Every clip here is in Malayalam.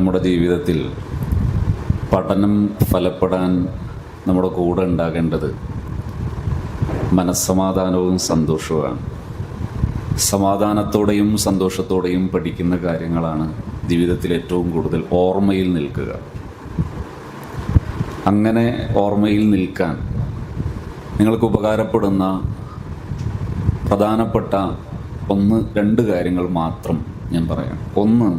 നമ്മുടെ ജീവിതത്തിൽ പഠനം ഫലപ്പെടാൻ നമ്മുടെ കൂടെ ഉണ്ടാകേണ്ടത് മനസ്സമാധാനവും സന്തോഷവുമാണ്. സമാധാനത്തോടെയും സന്തോഷത്തോടെയും പഠിക്കുന്ന കാര്യങ്ങളാണ് ജീവിതത്തിൽ ഏറ്റവും കൂടുതൽ ഓർമ്മയിൽ നിൽക്കുക. അങ്ങനെ ഓർമ്മയിൽ നിൽക്കാൻ നിങ്ങൾക്ക് ഉപകാരപ്പെടുന്ന പ്രധാനപ്പെട്ട രണ്ട് കാര്യങ്ങൾ മാത്രം ഞാൻ പറയാം. ഒന്ന്,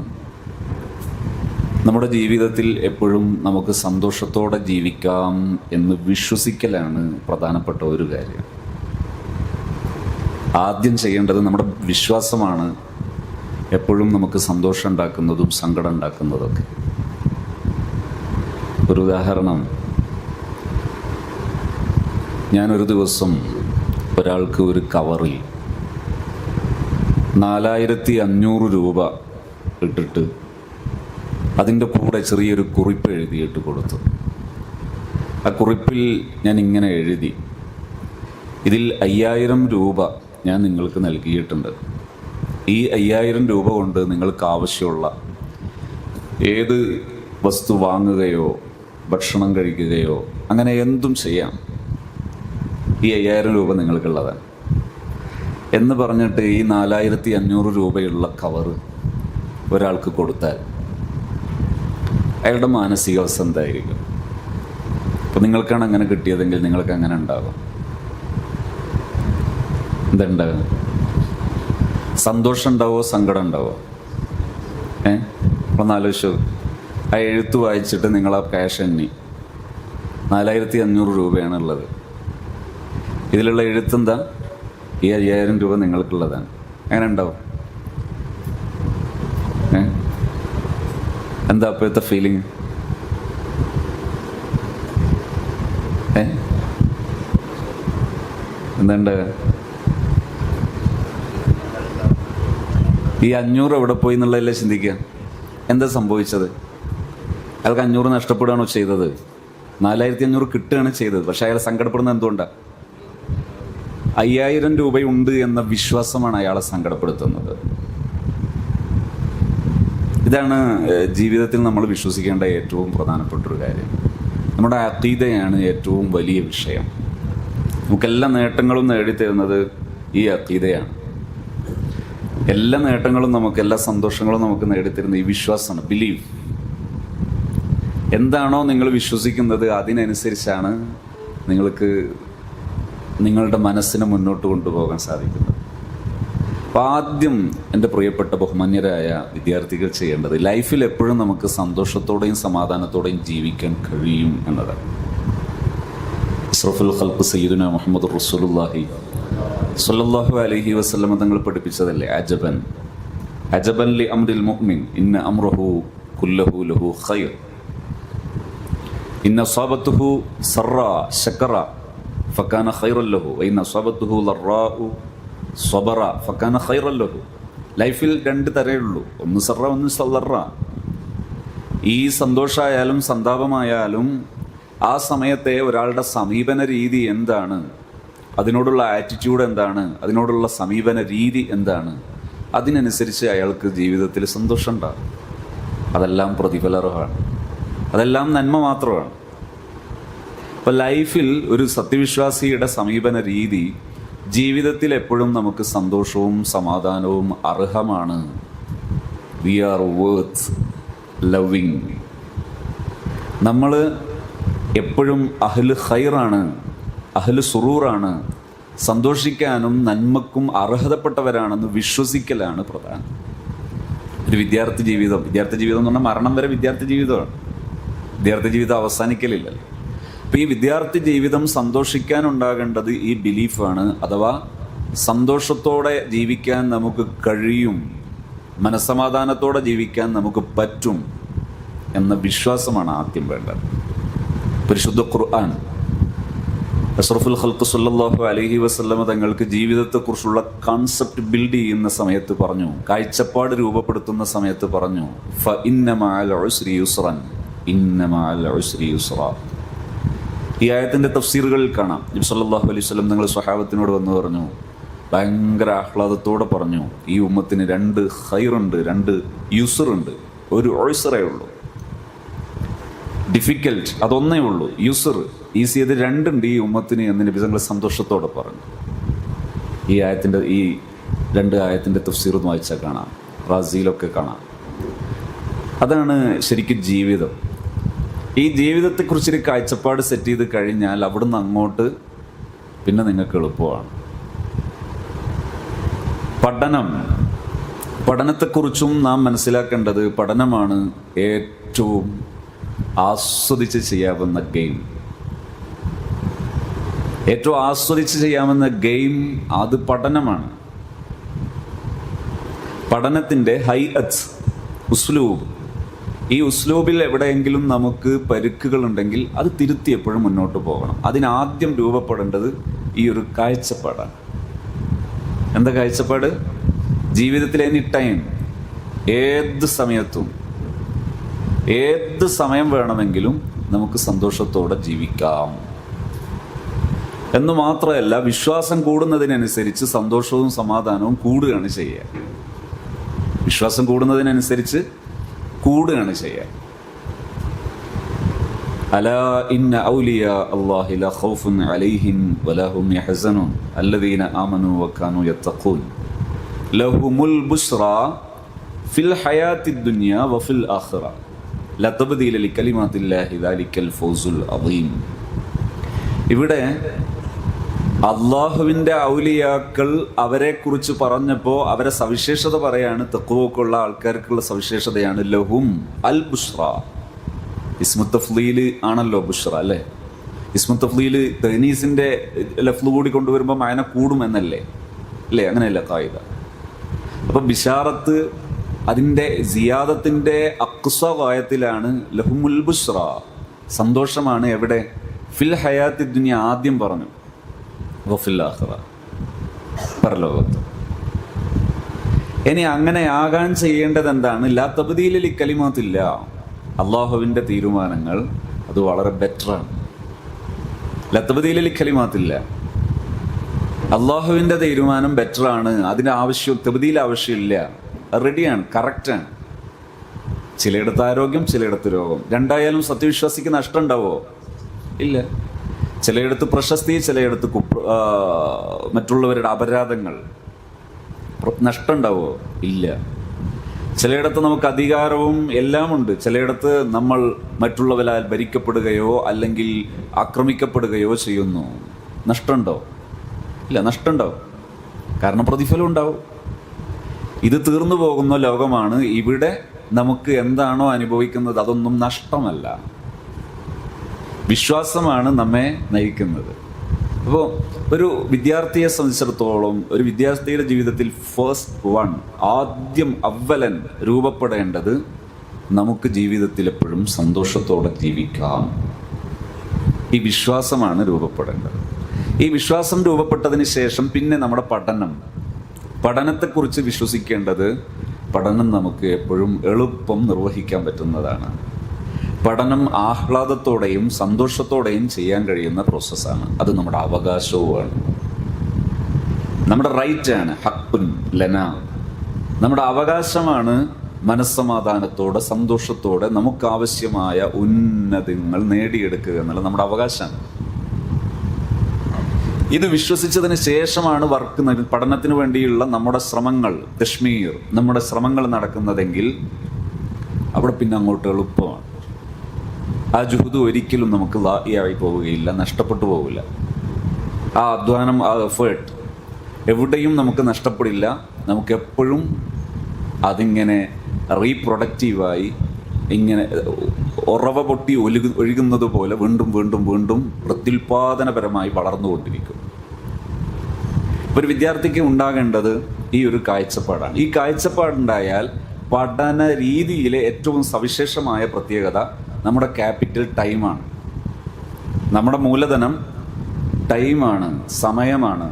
നമ്മുടെ ജീവിതത്തിൽ എപ്പോഴും നമുക്ക് സന്തോഷത്തോടെ ജീവിക്കാം എന്ന് വിശ്വസിക്കലാണ് പ്രധാനപ്പെട്ട ഒരു കാര്യം. ആദ്യം ചെയ്യേണ്ടത് നമ്മുടെ വിശ്വാസമാണ് എപ്പോഴും നമുക്ക് സന്തോഷം ഉണ്ടാക്കുന്നതും സങ്കടം ഉണ്ടാക്കുന്നതൊക്കെ. ഒരു ഉദാഹരണം, ഞാനൊരു ദിവസം ഒരാൾക്ക് ഒരു കവറിൽ 4500 രൂപ ഇട്ടിട്ട് അതിൻ്റെ കൂടെ ചെറിയൊരു കുറിപ്പ് എഴുതിയിട്ട് കൊടുത്തു. ആ കുറിപ്പിൽ ഞാൻ ഇങ്ങനെ എഴുതി, ഇതിൽ 5000 രൂപ ഞാൻ നിങ്ങൾക്ക് നൽകിയിട്ടുണ്ട്. ഈ 5000 രൂപ കൊണ്ട് നിങ്ങൾക്ക് ആവശ്യമുള്ള ഏത് വസ്തു വാങ്ങുകയോ ഭക്ഷണം കഴിക്കുകയോ അങ്ങനെ എന്തും ചെയ്യാം. ഈ 5000 രൂപ നിങ്ങൾക്കുള്ളതാണ് എന്ന് പറഞ്ഞിട്ട് ഈ 4500 രൂപയുള്ള കവറ് ഒരാൾക്ക് കൊടുത്താൽ അയാളുടെ മാനസികാവസ്ഥ എന്തായിരിക്കും? ഇപ്പം നിങ്ങൾക്കാണ് അങ്ങനെ കിട്ടിയതെങ്കിൽ നിങ്ങൾക്ക് അങ്ങനെ ഉണ്ടാകും. എന്തുണ്ടാകും? സന്തോഷം ഉണ്ടാവോ സങ്കടം ഉണ്ടാവോ? ഒന്ന് ആലോചിച്ചു. ആ എഴുത്ത് വായിച്ചിട്ട് നിങ്ങൾ ആ ക്യാഷ് എണ്ണി 4500 രൂപയാണുള്ളത്. ഇതിലുള്ള എഴുത്തെന്താ? ഈ 5000 രൂപ നിങ്ങൾക്കുള്ളതാണ്. അങ്ങനെ ഉണ്ടാവും? എന്താ അപ്പോഴത്തെ ഫീലിംഗ്? എന്താ? ഈ 500 എവിടെ പോയി എന്നുള്ളതല്ലേ ചിന്തിക്കുക. എന്താ സംഭവിച്ചത്? അയാൾക്ക് 500 നഷ്ടപ്പെടുകയാണോ ചെയ്തത്? 4500 കിട്ടുകയാണ് ചെയ്തത്. പക്ഷെ അയാൾ സങ്കടപ്പെടുന്നത് എന്തുകൊണ്ടാണ്? 5000 രൂപയുണ്ട് എന്ന വിശ്വാസമാണ് അയാളെ സങ്കടപ്പെടുത്തുന്നത്. ഇതാണ് ജീവിതത്തിൽ നമ്മൾ വിശ്വസിക്കേണ്ട ഏറ്റവും പ്രധാനപ്പെട്ടൊരു കാര്യം. നമ്മുടെ അഖീദയാണ് ഏറ്റവും വലിയ വിഷയം. നമുക്കെല്ലാ നേട്ടങ്ങളും നേടിത്തരുന്നത് ഈ അഖീദയാണ്. എല്ലാ നേട്ടങ്ങളും നമുക്ക്, എല്ലാ സന്തോഷങ്ങളും നമുക്ക് നേടിത്തരുന്ന ഈ വിശ്വാസമാണ്, ബിലീവ്. എന്താണോ നിങ്ങൾ വിശ്വസിക്കുന്നത് അതിനനുസരിച്ചാണ് നിങ്ങൾക്ക് നിങ്ങളുടെ മനസ്സിനെ മുന്നോട്ട് കൊണ്ടുപോകാൻ സാധിക്കുന്നത്. അപ്പോൾ ആദ്യം എൻ്റെ പ്രിയപ്പെട്ട ബഹുമാന്യരായ വിദ്യാർത്ഥികൾ ചെയ്യേണ്ടത് ലൈഫിൽ എപ്പോഴും നമുക്ക് സന്തോഷത്തോടെയും സമാധാനത്തോടെയും ജീവിക്കാൻ കഴിയും എന്നതാണ്. അഷ്റഫുൽ ഖൽഖ് സയ്യിദുനാ മുഹമ്മദ് റസൂലുള്ളാഹി സ്വല്ലല്ലാഹു അലൈഹി വസല്ലം തങ്ങൾ പഠിപ്പിച്ചതല്ലേ, അജബൻ ലി അംറിൽ മുഅ്മിൻ ഇന്ന അംറഹു കുല്ലഹു ലഹു ഖൈർ ഇന്ന അസാബത്തുഹു സർറാ ശക്കറ ഫകാന ഖൈറൻ ലഹു വഇന്ന അസാബത്തുഹു ലറാഉ സ്വബറ ഫകാന ഖൈറൻ ലഹു. ലൈഫിൽ 2 തരേ ഉള്ളൂ, ഒന്ന് സർറ ഒന്ന് സല്ലറ. ഈ സന്തോഷമായാലും സന്താപമായാലും ആ സമയത്തെ ഒരാളുടെ സമീപന രീതി എന്താണ്, അതിനോടുള്ള ആറ്റിറ്റ്യൂഡ് എന്താണ്, അതിനോടുള്ള സമീപന രീതി എന്താണ്, അതിനനുസരിച്ച് അയാൾക്ക് ജീവിതത്തിൽ സന്തോഷം ഉണ്ടാകും. അതെല്ലാം പ്രതിഫലർഹമാണ്, അതെല്ലാം നന്മ മാത്രമാണ്. അപ്പോൾ ലൈഫിൽ ഒരു സത്യവിശ്വാസിയുടെ സമീപന രീതി ജീവിതത്തിൽ എപ്പോഴും നമുക്ക് സന്തോഷവും സമാധാനവും അർഹമാണ്. We are worth loving. നമ്മൾ എപ്പോഴും അഹ്ലു ഖൈറാണ്, അഹ്ലു സുറൂറാണ്, സന്തോഷിക്കാനും നന്മക്കും അർഹതപ്പെട്ടവരാണെന്ന് വിശ്വസിക്കലാണ് പ്രധാനം. ഒരു വിദ്യാർത്ഥി ജീവിതം എന്ന് പറഞ്ഞാൽ മരണം വരെ വിദ്യാർത്ഥി ജീവിതമാണ്. വിദ്യാർത്ഥി ജീവിതം അവസാനിക്കലില്ലല്ലോ. അപ്പോൾ ഈ വിദ്യാർത്ഥി ജീവിതം സന്തോഷിക്കാനുണ്ടാകേണ്ടത് ഈ ബിലീഫാണ്. അഥവാ സന്തോഷത്തോടെ ജീവിക്കാൻ നമുക്ക് കഴിയും, മനസ്സമാധാനത്തോടെ ജീവിക്കാൻ നമുക്ക് പറ്റും എന്ന വിശ്വാസമാണ് ആദ്യം വേണ്ടത്. പരിശുദ്ധ ഖുർആൻ അഷ്റഫുൽ ഖൽഖ് സ്വല്ലല്ലാഹു അലൈഹി വസല്ലം തങ്ങൾക്ക് ജീവിതത്തെക്കുറിച്ചുള്ള കോൺസെപ്റ്റ് ബിൽഡ് ചെയ്യുന്ന സമയത്ത് പറഞ്ഞു, കാഴ്ചപ്പാട് രൂപപ്പെടുത്തുന്ന സമയത്ത് പറഞ്ഞു, ഫ ഇന്ന മഅൽ ഉസ്രി യുസ്റൻ, ഇന്ന മഅൽ ഉസ്രി യുസ്റാ. ഈ ആയത്തിൻ്റെ തഫ്സീറുകളിൽ കാണാം, നബി സല്ലല്ലാഹു അലൈഹി വസല്ലം തങ്ങൾ സ്വഹാബത്തിനോട് വന്ന് പറഞ്ഞു, ഭയങ്കര ആഹ്ലാദത്തോടെ പറഞ്ഞു, ഈ ഉമ്മത്തിന് 2 ഖൈറുണ്ട്, 2 യുസ്റുണ്ട്, ഒരു ഉസ്റേ ഉള്ളൂ. ഡിഫിക്കൽട്ട് അതൊന്നേ ഉള്ളൂ, യുസർ ഈസി, അത് രണ്ടുണ്ട് ഈ ഉമ്മത്തിന് എന്ന് നബി തങ്ങൾ സന്തോഷത്തോടെ പറഞ്ഞു. ഈ ആയത്തിൻ്റെ ഈ 2 ആയത്തിൻ്റെ തഫ്സീർ ഒന്ന് വായിച്ചാൽ കാണാം, റാസിയിലൊക്കെ കാണാം. അതാണ് ശരിക്കും ജീവിതം. ഈ ജീവിതത്തെക്കുറിച്ചൊരു കാഴ്ചപ്പാട് സെറ്റ് ചെയ്ത് കഴിഞ്ഞാൽ അവിടുന്ന് അങ്ങോട്ട് പിന്നെ നിങ്ങൾക്ക് എളുപ്പമാണ്. പഠനത്തെക്കുറിച്ചും നാം മനസ്സിലാക്കേണ്ടത്, പഠനമാണ് ഏറ്റവും ആസ്വദിച്ച് ചെയ്യാവുന്ന ഗെയിം. ഏറ്റവും ആസ്വദിച്ച് ചെയ്യാവുന്ന ഗെയിം അത് പഠനമാണ്. പഠനത്തിൻ്റെ ഹൈഅത്ത്, ഉസ്ലൂബ്, ഈ ഉസ്ലൂബിൽ എവിടെയെങ്കിലും നമുക്ക് പരുക്കുകളുണ്ടെങ്കിൽ അത് തിരുത്തി എപ്പോഴും മുന്നോട്ട് പോകണം. അതിനാദ്യം രൂപപ്പെടേണ്ടത് ഈ ഒരു കാഴ്ചപ്പാടാണ്. എന്താ കാഴ്ചപ്പാട്? ജീവിതത്തിൽ എനി ടൈം, ഏത് സമയത്തും ഏത് സമയം വേണമെങ്കിലും നമുക്ക് സന്തോഷത്തോടെ ജീവിക്കാം എന്ന് മാത്രമല്ല, വിശ്വാസം കൂടുന്നതിനനുസരിച്ച് സന്തോഷവും സമാധാനവും കൂടുകയാണ് ചെയ്യുക. വിശ്വാസം കൂടുന്നതിനനുസരിച്ച് കൂടുകയാണ് ചെയ്യുക. അലാ ഇന്ന ഔലിയാ അല്ലാഹി ലാ ഖൗഫുൻ അലൈഹിം വലാ ഹും യഹ്സനൂൻ അല്ലദീന ആമനൂ വകാനൂ യത്തഖൂൻ ലഹുമുൽ ബുശ്റാ ഫിൽ ഹയാത്തിദ് ദുനിയാ വഫിൽ ആഖിറ ലാ തബ്ദീല ലികലിമാത്തില്ലാഹി ദാലിക്കൽ ഫൗസുൽ അദീം. ഇവിടെ അള്ളാഹുവിൻ്റെ ഔലിയാക്കൾ അവരെക്കുറിച്ച് പറഞ്ഞപ്പോൾ അവരെ സവിശേഷത പറയാണ്. തഖ്വക്കുള്ള ആൾക്കാർക്കുള്ള സവിശേഷതയാണ് ലഹും അൽ ബുഷ്റ. ഇസ്മു തഫ്ലീൽ ആണല്ലോ ബുഷ്റ, അല്ലേ? ഇസ്മു തഫ്ലീൽ തനീസിൻ്റെ ലഫ്ള് കൂടി കൊണ്ടുവരുമ്പോൾ മഅന കൂടും എന്നല്ലേ, അല്ലേ? അങ്ങനെയല്ല ഖായിദ. അപ്പം ബിഷാറത്ത് അതിൻ്റെ സിയാദത്തിൻ്റെ അഖ്സ ഗായത്തിലാണ്. ലഹുമുൽ ബുഷ്റ, സന്തോഷമാണ്. എവിടെ? ഫിൽ ഹയാത്തി ദുനിയ ആദ്യം പറഞ്ഞു, വഫിൽ ആഖിറ, പരലോകത്ത്. ഇനി അങ്ങനെ ആകാൻ ചെയ്യേണ്ടത് എന്താണ്? ലാ തബ്ദീല ലികലിമാത്തില്ല, അള്ളാഹുവിൻ്റെ തീരുമാനങ്ങൾ അത് വളരെ ബെറ്ററാണ്. ലാ തബ്ദീല ലികലിമാത്തില്ല, അള്ളാഹുവിൻ്റെ തീരുമാനം ബെറ്ററാണ്. അതിൻ്റെ തബ്ദീൽ ആവശ്യമില്ല, റെഡിയാണ്, കറക്റ്റാണ്. ചിലയിടത്ത് ആരോഗ്യം, ചിലയിടത്ത് രോഗം. രണ്ടായാലും സത്യവിശ്വാസിക്ക് നഷ്ടം ഉണ്ടാവോ? ഇല്ല. ചിലയിടത്ത് പ്രശസ്തി, ചിലയിടത്ത് മറ്റുള്ളവരുടെ അപരാധങ്ങൾ, നഷ്ടം ഉണ്ടാവോ? ഇല്ല. ചിലയിടത്ത് നമുക്ക് അധികാരവും എല്ലാം ഉണ്ട്, ചിലയിടത്ത് നമ്മൾ മറ്റുള്ളവരാൽ ഭരിക്കപ്പെടുകയോ അല്ലെങ്കിൽ ആക്രമിക്കപ്പെടുകയോ ചെയ്യുന്നു. നഷ്ടമുണ്ടോ? ഇല്ല, നഷ്ടമുണ്ടാവും. കാരണം പ്രതിഫലം ഉണ്ടാവും. ഇത് തീർന്നു പോകുന്ന ലോകമാണ്. ഇവിടെ നമുക്ക് എന്താണോ അനുഭവിക്കുന്നത് അതൊന്നും നഷ്ടമല്ല. വിശ്വാസമാണ് നമ്മെ നയിക്കുന്നത്. അപ്പോൾ ഒരു വിദ്യാർത്ഥിയെ സംബന്ധിച്ചിടത്തോളം, ഒരു വിദ്യാർത്ഥിയുടെ ജീവിതത്തിൽ ആദ്യം അവലൻ രൂപപ്പെടേണ്ടത് നമുക്ക് ജീവിതത്തിൽ എപ്പോഴും സന്തോഷത്തോടെ ജീവിക്കാം. ഈ വിശ്വാസമാണ് രൂപപ്പെടേണ്ടത്. ഈ വിശ്വാസം രൂപപ്പെട്ടതിന് ശേഷം പിന്നെ നമ്മുടെ പഠനത്തെക്കുറിച്ച് വിശ്വസിക്കേണ്ടത്, പഠനം നമുക്ക് എപ്പോഴും എളുപ്പം നിർവഹിക്കാൻ പറ്റുന്നതാണ്. പഠനം ആഹ്ലാദത്തോടെയും സന്തോഷത്തോടെയും ചെയ്യാൻ കഴിയുന്ന പ്രോസസ്സാണ്. അത് നമ്മുടെ അവകാശവുമാണ്, നമ്മുടെ റൈറ്റാണ്. ഹഖ്ഉൻ ലനാ, നമ്മുടെ അവകാശമാണ്. മനസ്സമാധാനത്തോടെ സന്തോഷത്തോടെ നമുക്കാവശ്യമായ ഉന്നതങ്ങൾ നേടിയെടുക്കുക എന്നുള്ളത് നമ്മുടെ അവകാശമാണ്. ഇത് വിശ്വസിച്ചതിന് ശേഷമാണ് പഠനത്തിന് വേണ്ടിയുള്ള നമ്മുടെ ശ്രമങ്ങൾ, തശ്മീർ, നമ്മുടെ ശ്രമങ്ങൾ നടക്കുന്നതെങ്കിൽ അവിടെ പിന്നെ അങ്ങോട്ട് എളുപ്പമാണ്. ആ ജുഹുദ് ഒരിക്കലും നമുക്ക് ലാഹിയായി പോവുകയില്ല, നഷ്ടപ്പെട്ടു പോവില്ല. ആ അധ്വാനം, ആ എഫേർട്ട് എവിടെയും നമുക്ക് നഷ്ടപ്പെടില്ല. നമുക്കെപ്പോഴും അതിങ്ങനെ റീപ്രൊഡക്റ്റീവായി, ഇങ്ങനെ ഉറവ പൊട്ടി ഒഴുകുന്നത് പോലെ വീണ്ടും വീണ്ടും വീണ്ടും പ്രത്യുൽപാദനപരമായി വളർന്നുകൊണ്ടിരിക്കും. ഒരു വിദ്യാർത്ഥിക്ക് ഉണ്ടാകേണ്ടത് ഈ ഒരു കാഴ്ചപ്പാടാണ്. ഈ കാഴ്ചപ്പാടുണ്ടായാൽ പഠന രീതിയിലെ ഏറ്റവും സവിശേഷമായ പ്രത്യേകത നമ്മുടെ ക്യാപിറ്റൽ ടൈമാണ്. നമ്മുടെ മൂലധനം ടൈമാണ്, സമയമാണ്.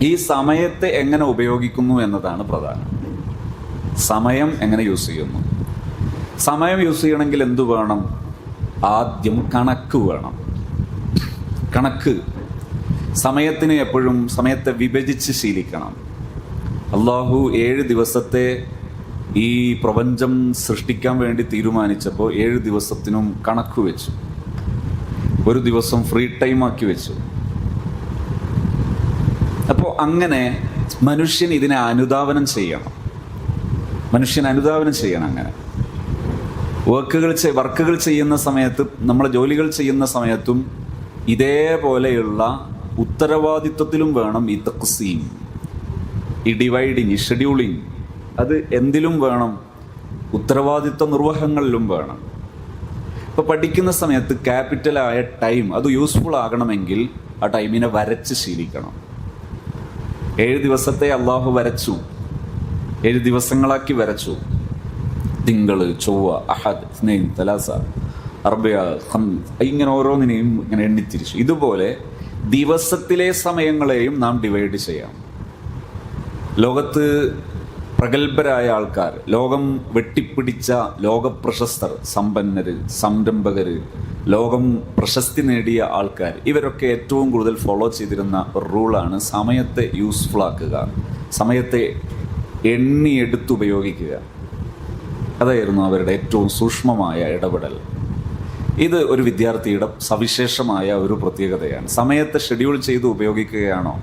ഈ സമയത്തെ എങ്ങനെ ഉപയോഗിക്കുന്നു എന്നതാണ് പ്രധാനം. സമയം എങ്ങനെ യൂസ് ചെയ്യുന്നു? സമയം യൂസ് ചെയ്യണമെങ്കിൽ എന്തു വേണം? ആദ്യം കണക്ക് വേണം. കണക്ക്. സമയത്തിന് എപ്പോഴും സമയത്തെ വിഭജിച്ച് ശീലിക്കണം. അള്ളാഹു 7 ദിവസത്തെ ഈ പ്രപഞ്ചം സൃഷ്ടിക്കാൻ വേണ്ടി തീരുമാനിച്ചപ്പോൾ 7 ദിവസത്തിനും കണക്ക് വെച്ചു. ഒരു ദിവസം ഫ്രീ ടൈം ആക്കി വെച്ചു. അപ്പോൾ അങ്ങനെ മനുഷ്യൻ ഇതിനെ അനുധാവനം ചെയ്യണം. അങ്ങനെ വർക്കുകൾ ചെയ്യുന്ന സമയത്ത്, നമ്മളെ ജോലികൾ ചെയ്യുന്ന സമയത്തും ഇതേപോലെയുള്ള ഉത്തരവാദിത്വത്തിലും വേണം ഈ തഖ്സീം, ഈ ഡിവൈഡിങ്, ഈ ഷെഡ്യൂളിങ്. അത് എന്തിലും വേണം? ഉത്തരവാദിത്വ നിർവഹങ്ങളിലും വേണം. ഇപ്പോൾ പഠിക്കുന്ന സമയത്ത് ക്യാപിറ്റലായ ടൈം അത് യൂസ്ഫുൾ ആകണമെങ്കിൽ ആ ടൈമിനെ വരച്ച് ശീലിക്കണം. 7 ദിവസത്തെ അള്ളാഹു വരച്ചു, 7 ദിവസങ്ങളാക്കി വരച്ചു. തിങ്കൾ, ചൊവ്വ, അഹദ്, ഇസ്നൈൻ, തലാസ, അർബിയ, ഇങ്ങനെ ഓരോന്നിനെയും ഇങ്ങനെ എണ്ണിത്തിരിച്ചു. ഇതുപോലെ ദിവസത്തിലെ സമയങ്ങളെയും നാം ഡിവൈഡ് ചെയ്യാം. ലോകത്ത് പ്രഗത്ഭരായ ആൾക്കാർ, ലോകം വെട്ടിപ്പിടിച്ച ലോകപ്രശസ്തർ, സമ്പന്നര്, സംരംഭകര്, ലോകം പ്രശസ്തി നേടിയ ആൾക്കാർ, ഇവരൊക്കെ ഏറ്റവും കൂടുതൽ ഫോളോ ചെയ്തിരുന്ന ഒരു റൂളാണ് സമയത്തെ യൂസ്ഫുൾ ആക്കുക, സമയത്തെ എണ്ണിയെടുത്തുപയോഗിക്കുക. അതായിരുന്നു അവരുടെ ഏറ്റവും സൂക്ഷ്മമായ ഇടപെടൽ. ഇത് ഒരു വിദ്യാർത്ഥിയുടെ സവിശേഷമായ ഒരു പ്രത്യേകതയാണ്. സമയത്തെ ഷെഡ്യൂൾ ചെയ്ത് ഉപയോഗിക്കുകയാണോ?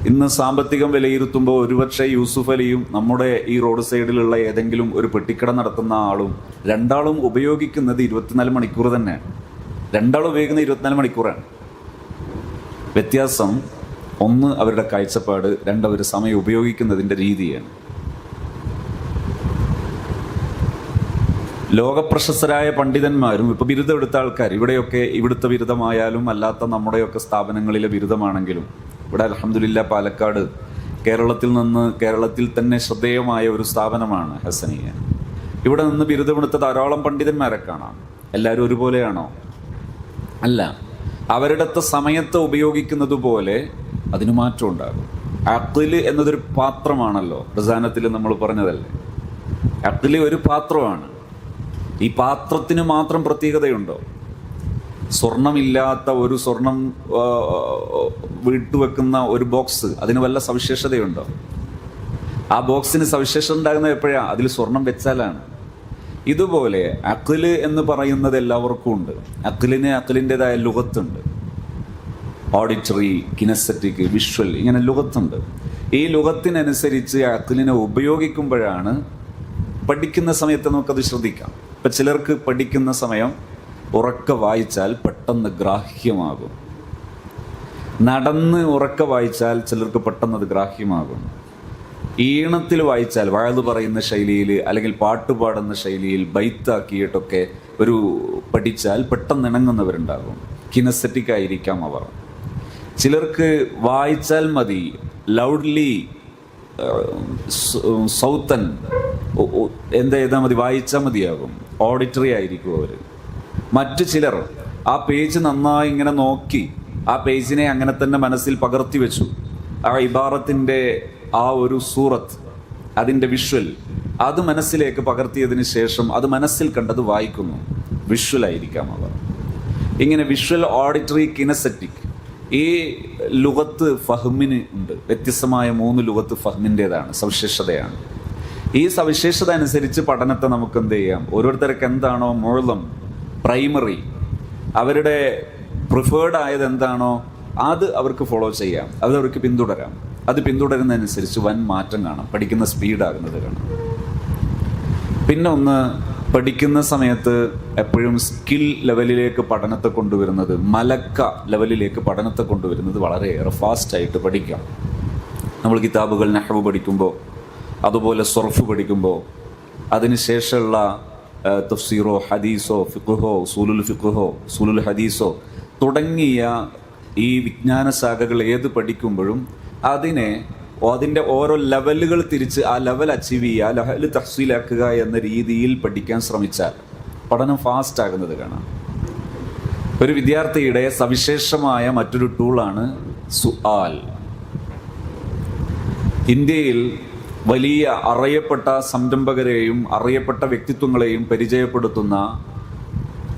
ഇന്ന് സാമ്പത്തികം വിലയിരുത്തുമ്പോൾ ഒരുപക്ഷെ യൂസുഫ് അലിയും നമ്മുടെ ഈ റോഡ് സൈഡിലുള്ള ഏതെങ്കിലും ഒരു പെട്ടിക്കട നടത്തുന്ന ആളും രണ്ടാളും ഉപയോഗിക്കുന്നത് 24 മണിക്കൂർ തന്നെയാണ്. രണ്ടാളും ഉപയോഗിക്കുന്നത് 24 മണിക്കൂറാണ്. വ്യത്യാസം ഒന്ന് അവരുടെ കാഴ്ചപ്പാട്, രണ്ട് അവർ സമയം ഉപയോഗിക്കുന്നതിൻ്റെ രീതിയാണ്. ലോകപ്രശസ്തരായ പണ്ഡിതന്മാരും ഇപ്പോൾ ബിരുദം എടുത്ത ആൾക്കാർ, ഇവിടുത്തെ ബിരുദമായാലും അല്ലാത്ത നമ്മുടെയൊക്കെ സ്ഥാപനങ്ങളിലെ ബിരുദമാണെങ്കിലും, ഇവിടെ അൽഹംദുലില്ലാ പാലക്കാട് കേരളത്തിൽ തന്നെ ശ്രദ്ധേയമായ ഒരു സ്ഥാപനമാണ് ഹസനിയ. ഇവിടെ നിന്ന് ബിരുദമെടുത്ത ധാരാളം പണ്ഡിതന്മാരെ കാണാം. എല്ലാവരും ഒരുപോലെയാണോ? അല്ല. അവരുടെ സമയത്ത് ഉപയോഗിക്കുന്നത് പോലെ അതിന് മാറ്റം ഉണ്ടാകും. അഖ്ല് എന്നതൊരു പാത്രമാണല്ലോ, പ്രധാനത്തിൽ നമ്മൾ പറഞ്ഞതല്ലേ. അഖ്ല് ഒരു പാത്രമാണ്. ഈ പാത്രത്തിന് മാത്രം പ്രത്യേകതയുണ്ടോ? സ്വർണമില്ലാത്ത ഒരു സ്വർണം വിട്ടുവെക്കുന്ന ഒരു ബോക്സ്, അതിന് വല്ല സവിശേഷതയുണ്ടോ? ആ ബോക്സിന് സവിശേഷത ഉണ്ടാകുന്നത് എപ്പോഴാണ്? അതിൽ സ്വർണം വെച്ചാലാണ്. ഇതുപോലെ അഖ്ല് എന്ന് പറയുന്നത് എല്ലാവർക്കും ഉണ്ട്. അഖ്ലിൻ്റെതായ ലുഗത്തുണ്ട്. ഓഡിറ്ററി, കിനസ്തെറ്റിക്, വിഷ്വൽ, ഇങ്ങനെ ലുഗത്തുണ്ട്. ഈ ലുഗത്തിനനുസരിച്ച് അഖ്ലിനെ ഉപയോഗിക്കുമ്പോഴാണ് പഠിക്കുന്ന സമയത്ത് നമുക്കത് ശ്രദ്ധിക്കാം. ഇപ്പം ചിലർക്ക് പഠിക്കുന്ന സമയം ഉറക്കെ വായിച്ചാൽ പെട്ടെന്ന് ഗ്രാഹ്യമാകും. നടന്ന് ഉറക്കെ വായിച്ചാൽ ചിലർക്ക് പെട്ടെന്ന് അത് ഗ്രാഹ്യമാകും. ഈണത്തിൽ വായിച്ചാൽ, വഅദ് പറയുന്ന ശൈലിയിൽ അല്ലെങ്കിൽ പാട്ട് പാടുന്ന ശൈലിയിൽ ബൈത്താക്കിയിട്ടൊക്കെ ഒരു പഠിച്ചാൽ പെട്ടെന്ന് ഇണങ്ങുന്നവരുണ്ടാകും. കിനസ്തെറ്റിക് ആയിരിക്കാം അവർ. ചിലർക്ക് വായിച്ചാൽ മതി, ലൗഡ്ലി സൗത്തൻ ചെയ്താൽ മതി, വായിച്ചാൽ മതിയാകും, ഓഡിറ്ററി ആയിരിക്കും അവർ. മറ്റു ചിലർ ആ പേജ് നന്നായി ഇങ്ങനെ നോക്കി ആ പേജിനെ അങ്ങനെ തന്നെ മനസ്സിൽ പകർത്തി വെച്ചു. ആ ഇബാറത്തിൻ്റെ ആ ഒരു സൂറത്ത്, അതിൻ്റെ വിഷ്വൽ, അത് മനസ്സിലേക്ക് പകർത്തിയതിന് ശേഷം അത് മനസ്സിൽ കണ്ടത് വായിക്കുന്നു. വിഷ്വലായിരിക്കാം അവർ. ഇങ്ങനെ വിഷ്വൽ, ഓഡിറ്ററി, കിനസ്തെറ്റിക്, ഈ ലുഗത്ത് ഫഹ്മിന് ഉണ്ട്. വ്യത്യസ്തമായ 3 ലുഗത്ത് ഫഹ്മിൻ്റെതാണ്, സവിശേഷതയാണ്. ഈ സവിശേഷത അനുസരിച്ച് പഠനത്തെ നമുക്ക് എന്ത് ചെയ്യാം? ഓരോരുത്തർക്ക് എന്താണോ മുഴുവൻ പ്രൈമറി, അവരുടെ പ്രിഫേർഡ് ആയത് എന്താണോ അത് അവർക്ക് ഫോളോ ചെയ്യാം, അത് അവർക്ക് പിന്തുടരാം. അത് പിന്തുടരുന്നതനുസരിച്ച് വൻ മാറ്റം കാണാം, പഠിക്കുന്ന സ്പീഡാകുന്നത് കാണാം. പിന്നെ ഒന്ന്, പഠിക്കുന്ന സമയത്ത് എപ്പോഴും സ്കിൽ ലെവലിലേക്ക് പഠനത്തെ കൊണ്ടുവരുന്നത്, മലക്ക ലെവലിലേക്ക് പഠനത്തെ കൊണ്ടുവരുന്നത് വളരെയേറെ ഫാസ്റ്റായിട്ട് പഠിക്കാം. നമ്മൾ കിതാബുകൾ നഹ്വ് പഠിക്കുമ്പോൾ, അതുപോലെ സർഫ് പഠിക്കുമ്പോൾ, അതിനുശേഷമുള്ള തഫ്സീറോ ഹദീസോ ഫിഖ്ഹോ ഉസൂലുൽ ഹദീസോ തുടങ്ങിയ ഈ വിജ്ഞാന ശാഖകൾ ഏത് പഠിക്കുമ്പോഴും അതിൻ്റെ ഓരോ ലെവലുകൾ തിരിച്ച് ആ ലെവൽ അച്ചീവ് ചെയ്യുക, ലെവൽ തഹ്സീലാക്കുക എന്ന രീതിയിൽ പഠിക്കാൻ ശ്രമിച്ചാൽ പഠനം ഫാസ്റ്റ് ആകുന്നത് കാണാം. ഒരു വിദ്യാർത്ഥിയുടെ സവിശേഷമായ മറ്റൊരു ടൂളാണ് സുആൽ. ഇന്ത്യയിൽ വലിയ അറിയപ്പെട്ട സംരംഭകരെയും അറിയപ്പെട്ട വ്യക്തിത്വങ്ങളെയും പരിചയപ്പെടുത്തുന്ന,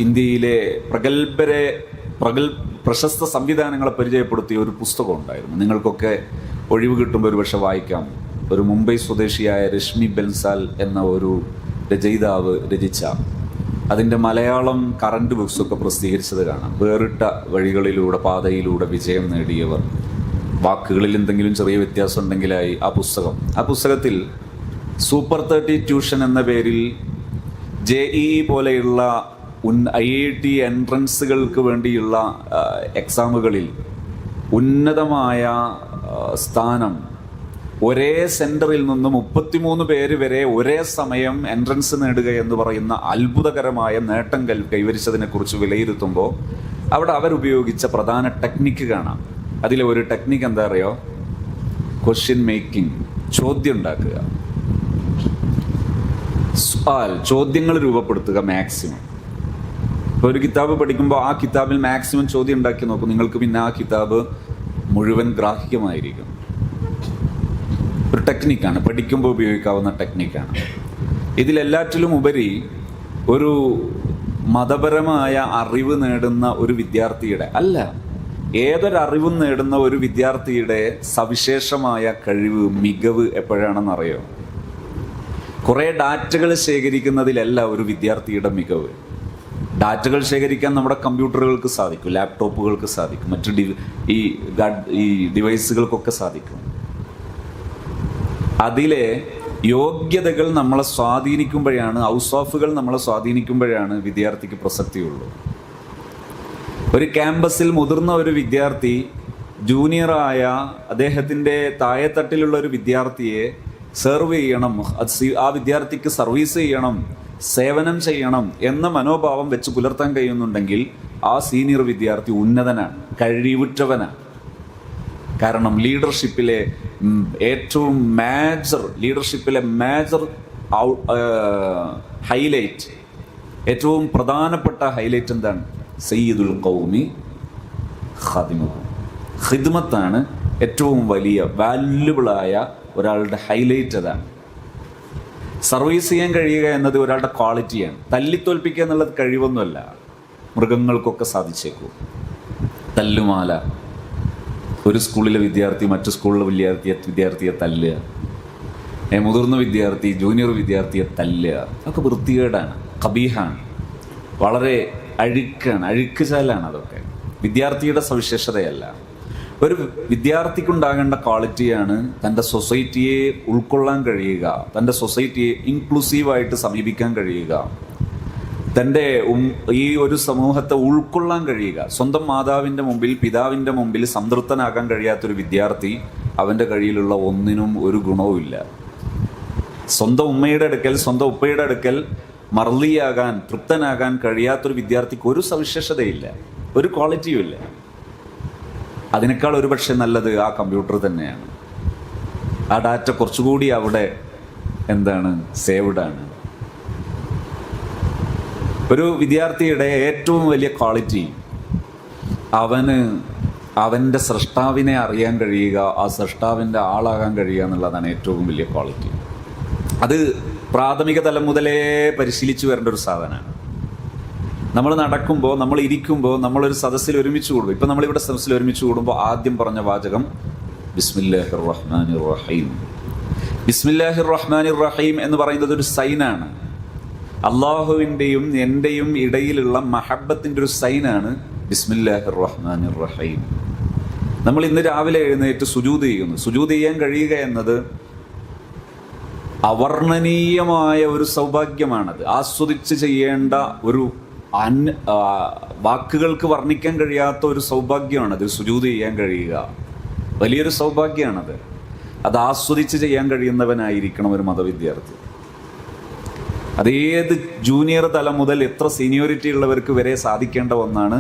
ഇന്ത്യയിലെ പ്രശസ്ത സംവിധാനങ്ങളെ പരിചയപ്പെടുത്തിയ ഒരു പുസ്തകം ഉണ്ടായിരുന്നു. നിങ്ങൾക്കൊക്കെ ഒഴിവ് കിട്ടുമ്പോൾ ഒരു പക്ഷെ വായിക്കാം. ഒരു മുംബൈ സ്വദേശിയായ രശ്മി ബെൻസാൽ എന്ന ഒരു രചയിതാവ് രചിച്ച അതിൻ്റെ മലയാളം കറണ്ട് ബുക്സൊക്കെ പ്രസിദ്ധീകരിച്ചത് കാണാം. വേറിട്ട വഴികളിലൂടെ പാതയിലൂടെ വിജയം നേടിയവർ, വാക്കുകളിൽ എന്തെങ്കിലും ചെറിയ വ്യത്യാസം ഉണ്ടെങ്കിലായി ആ പുസ്തകത്തിൽ സൂപ്പർ 30 ട്യൂഷൻ എന്ന പേരിൽ JEE പോലെയുള്ള IIT എൻട്രൻസുകൾക്ക് വേണ്ടിയുള്ള എക്സാമുകളിൽ ഉന്നതമായ സ്ഥാനം ഒരേ സെന്ററിൽ നിന്ന് 33 പേര് വരെ ഒരേ സമയം എൻട്രൻസ് നേടുക എന്ന് പറയുന്ന അത്ഭുതകരമായ നേട്ടം കൈവരിച്ചതിനെ കുറിച്ച് വിലയിരുത്തുമ്പോൾ അവിടെ അവരുപയോഗിച്ച പ്രധാന ടെക്നിക്ക് കാണാം. അതിലെ ഒരു ടെക്നിക്ക് എന്താ അറിയോ? ക്വസ്റ്റ്യൻ മേക്കിംഗ്, ചോദ്യം ഉണ്ടാക്കുക, ചോദ്യങ്ങൾ രൂപപ്പെടുത്തുക മാക്സിമം. ഇപ്പോൾ ഒരു കിതാബ് പഠിക്കുമ്പോൾ ആ കിതാബിൽ മാക്സിമം ചോദ്യം ഉണ്ടാക്കി നോക്കും, നിങ്ങൾക്ക് പിന്നെ ആ കിതാബ് മുഴുവൻ ഗ്രാഹ്യമായിരിക്കും. ഒരു ടെക്നിക്കാണ്, പഠിക്കുമ്പോൾ ഉപയോഗിക്കാവുന്ന ടെക്നിക്കാണ്. ഇതിലെല്ലാറ്റിലും ഉപരി ഒരു മതപരമായ അറിവ് നേടുന്ന ഒരു വിദ്യാർത്ഥിയുടെ ഏതൊരറിവും നേടുന്ന ഒരു വിദ്യാർത്ഥിയുടെ സവിശേഷമായ കഴിവ്, മികവ് എപ്പോഴാണെന്നറിയോ? കുറേ ഡാറ്റകൾ ശേഖരിക്കുന്നതിലല്ല ഒരു വിദ്യാർത്ഥിയുടെ മികവ്. ഡാറ്റകൾ ശേഖരിക്കാൻ നമ്മുടെ കമ്പ്യൂട്ടറുകൾക്ക് സാധിക്കും, ലാപ്ടോപ്പുകൾക്ക് സാധിക്കും, മറ്റു ഈ ഡിവൈസുകൾക്കൊക്കെ സാധിക്കും. അതിലെ യോഗ്യതകൾ നമ്മളെ സ്വാധീനിക്കുമ്പോഴാണ്, ഔസാഫുകൾ നമ്മളെ സ്വാധീനിക്കുമ്പോഴാണ് വിദ്യാർത്ഥിക്ക് പ്രസക്തിയുള്ളൂ. ഒരു ക്യാമ്പസിൽ മുതിർന്ന ഒരു വിദ്യാർത്ഥി ജൂനിയറായ അദ്ദേഹത്തിൻ്റെ താഴെത്തട്ടിലുള്ള ഒരു വിദ്യാർത്ഥിയെ സെർവ് ചെയ്യണം, ആ വിദ്യാർത്ഥിക്ക് സർവീസ് ചെയ്യണം, സേവനം ചെയ്യണം എന്ന മനോഭാവം വെച്ച് പുലർത്താൻ കഴിയുന്നുണ്ടെങ്കിൽ ആ സീനിയർ വിദ്യാർത്ഥി ഉന്നതനാണ്, കഴിവുറ്റവനാണ്. കാരണം ലീഡർഷിപ്പിലെ മേജർ ഹൈലൈറ്റ്, ഏറ്റവും പ്രധാനപ്പെട്ട ഹൈലൈറ്റ് എന്താണ്? സയ്യിദുൽ ഖൗമി ഖാദിമുഹു. ഖിദ്മത്താണ് ഏറ്റവും വലിയ വാല്യുബിളായ ഒരാളുടെ ഹൈലൈറ്റ്. അതാണ്. സർവീസ് ചെയ്യാൻ കഴിയുക എന്നത് ഒരാളുടെ ക്വാളിറ്റിയാണ്. തല്ലിത്തോൽപ്പിക്കുക എന്നുള്ളത് കഴിവൊന്നുമല്ല. മൃഗങ്ങൾക്കൊക്കെ സാധിച്ചേക്കും. തല്ലുമാല, ഒരു സ്കൂളിലെ വിദ്യാർത്ഥി മറ്റു സ്കൂളിലെ വിദ്യാർത്ഥിയെ തല്ലുക, മുതിർന്ന വിദ്യാർത്ഥി ജൂനിയർ വിദ്യാർത്ഥിയെ തല്ലുക, അതൊക്കെ വൃത്തികേടാണ്, ഖബീഹാണ്, വളരെ അഴുക്കുചാലാണ്. അതൊക്കെ വിദ്യാർത്ഥിയുടെ സവിശേഷതയല്ല. ഒരു വിദ്യാർത്ഥിക്കുണ്ടാകേണ്ട ക്വാളിറ്റിയാണ് തൻ്റെ സൊസൈറ്റിയെ ഉൾക്കൊള്ളാൻ കഴിയുക, തൻ്റെ സൊസൈറ്റിയെ ഇൻക്ലൂസീവായിട്ട് സമീപിക്കാൻ കഴിയുക, തൻ്റെ ഈ ഒരു സമൂഹത്തെ ഉൾക്കൊള്ളാൻ കഴിയുക. സ്വന്തം മാതാവിൻ്റെ മുമ്പിൽ, പിതാവിൻ്റെ മുമ്പിൽ സംതൃപ്തനാകാൻ കഴിയാത്തൊരു വിദ്യാർത്ഥി, അവൻ്റെ കയ്യിലുള്ള ഒന്നിനും ഒരു ഗുണവുമില്ല. സ്വന്തം ഉമ്മയുടെ അടുക്കൽ, സ്വന്തം ഉപ്പയുടെ അടുക്കൽ മർലിയാകാൻ, തൃപ്തനാകാൻ കഴിയാത്തൊരു വിദ്യാർത്ഥിക്ക് ഒരു സവിശേഷതയില്ല, ഒരു ക്വാളിറ്റിയുമില്ല. അതിനേക്കാൾ ഒരുപക്ഷെ നല്ലത് ആ കമ്പ്യൂട്ടർ തന്നെയാണ്. ആ ഡാറ്റ കുറച്ചുകൂടി അവിടെ സേവ്ഡാണ്. ഒരു വിദ്യാർത്ഥിയുടെ ഏറ്റവും വലിയ ക്വാളിറ്റി അവൻ്റെ സ്രഷ്ടാവിനെ അറിയാൻ കഴിയുക, ആ സ്രഷ്ടാവിൻ്റെ ആളാകാൻ കഴിയുക എന്നുള്ളതാണ് ഏറ്റവും വലിയ ക്വാളിറ്റി. അത് പ്രാഥമിക തലം മുതലേ പരിശീലിച്ചു വരേണ്ട ഒരു സാധനമാണ്. നമ്മൾ നടക്കുമ്പോൾ, നമ്മൾ ഇരിക്കുമ്പോൾ, നമ്മളൊരു സദസ്സിൽ ഒരുമിച്ച് കൂടുമ്പോൾ, ഇപ്പം നമ്മളിവിടെ സദസ്സിൽ ഒരുമിച്ച് കൂടുമ്പോൾ ആദ്യം പറഞ്ഞ വാചകം ബിസ്മില്ലാഹിർ റഹ്മാനിർ റഹീം. ബിസ്മില്ലാഹിർ റഹ്മാനിർ റഹീം എന്ന് പറയുന്നത് ഒരു സൈനാണ്. അള്ളാഹുവിൻ്റെയും എൻ്റെയും ഇടയിലുള്ള മഹബത്തിൻ്റെ ഒരു സൈനാണ് ബിസ്മില്ലാഹിർ റഹ്മാനിർ റഹീം. നമ്മൾ ഇന്ന് രാവിലെ എഴുന്നേറ്റ് സുജൂദ് ചെയ്യുന്നു. സുജൂദ് ചെയ്യാൻ കഴിയുക എന്നത് അവർണ്ണനീയമായ ഒരു സൗഭാഗ്യമാണത്. ആസ്വദിച്ച് ചെയ്യേണ്ട ഒരു വാക്കുകൾക്ക് വർണ്ണിക്കാൻ കഴിയാത്ത ഒരു സൗഭാഗ്യമാണത്. സുജൂദ് ചെയ്യാൻ കഴിയുക വലിയൊരു സൗഭാഗ്യമാണത്. അത് ആസ്വദിച്ച് ചെയ്യാൻ കഴിയുന്നവനായിരിക്കണം ഒരു മതവിദ്യാർത്ഥി. അതേത് ജൂനിയർ തലം മുതൽ എത്ര സീനിയോറിറ്റി ഉള്ളവർക്ക് വരെ സാധിക്കേണ്ട ഒന്നാണ്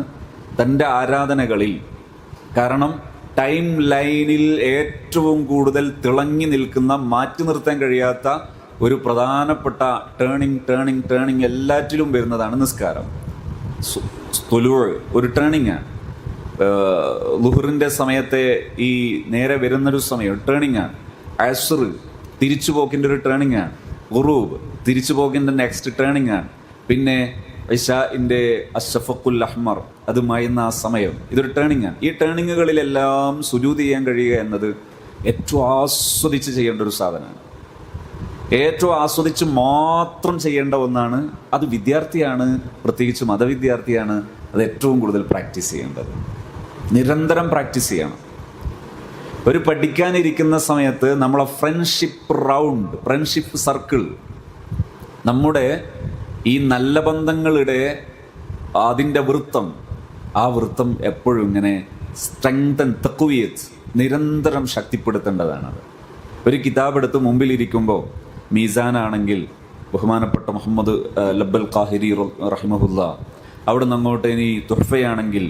തൻ്റെ ആരാധനകളിൽ. കാരണം ടൈം ലൈനിൽ ഏറ്റവും കൂടുതൽ തിളങ്ങി നിൽക്കുന്ന, മാറ്റി നിർത്താൻ കഴിയാത്ത ഒരു പ്രധാനപ്പെട്ട ടേണിങ് എല്ലാറ്റിലും വരുന്നതാണ് നിസ്കാരം. തുലൂഴ് ഒരു ടേണിങ്ങാണ്. ളുഹറിൻ്റെ സമയത്തെ ഈ നേരെ വരുന്നൊരു സമയം ടേണിങ്ങാണ്. അസ്ർ തിരിച്ചുപോക്കിൻ്റെ ഒരു ടേണിങ്ങാണ്. ഖുറൂബ് തിരിച്ചുപോക്കിൻ്റെ നെക്സ്റ്റ് ടേണിങ്ങാണ്. പിന്നെ ഇശാഇൻ്റെ അഷ്ഫഖുൽ അഹ്മർ, അത് മായുന്ന ആ സമയം, ഇതൊരു ടേണിങ്ങാണ്. ഈ ടേണിങ്ങുകളിലെല്ലാം സുജൂദ് ചെയ്യാൻ കഴിയുക എന്നത് ഏറ്റവും ആസ്വദിച്ച് ചെയ്യേണ്ട ഒരു സാധനമാണ്. ഏറ്റവും ആസ്വദിച്ച് മാത്രം ചെയ്യേണ്ട ഒന്നാണ്. അത് വിദ്യാർത്ഥിയാണ്, പ്രത്യേകിച്ച് മതവിദ്യാർത്ഥിയാണ് അത് ഏറ്റവും കൂടുതൽ പ്രാക്ടീസ് ചെയ്യേണ്ടത്. നിരന്തരം പ്രാക്ടീസ് ചെയ്യണം. ഒരു പഠിക്കാനിരിക്കുന്ന സമയത്ത് നമ്മളെ ഫ്രണ്ട്ഷിപ്പ് സർക്കിൾ, നമ്മുടെ ഈ നല്ല ബന്ധങ്ങളുടെ അതിൻ്റെ വൃത്തം, ആ വൃത്തം എപ്പോഴും ഇങ്ങനെ തഖ്വിയത്ത് നിരന്തരം ശക്തിപ്പെടുത്തേണ്ടതാണത്. ഒരു കിതാബ് എടുത്ത് മുമ്പിലിരിക്കുമ്പോൾ മീസാനാണെങ്കിൽ ബഹുമാനപ്പെട്ട മുഹമ്മദ് ലബ്ബൽ ഖാഹിരി റഹിമഹുല്ല, അവിടെ നിന്ന് അങ്ങോട്ട് ഇനി തുഹ്ഫയാണെങ്കിൽ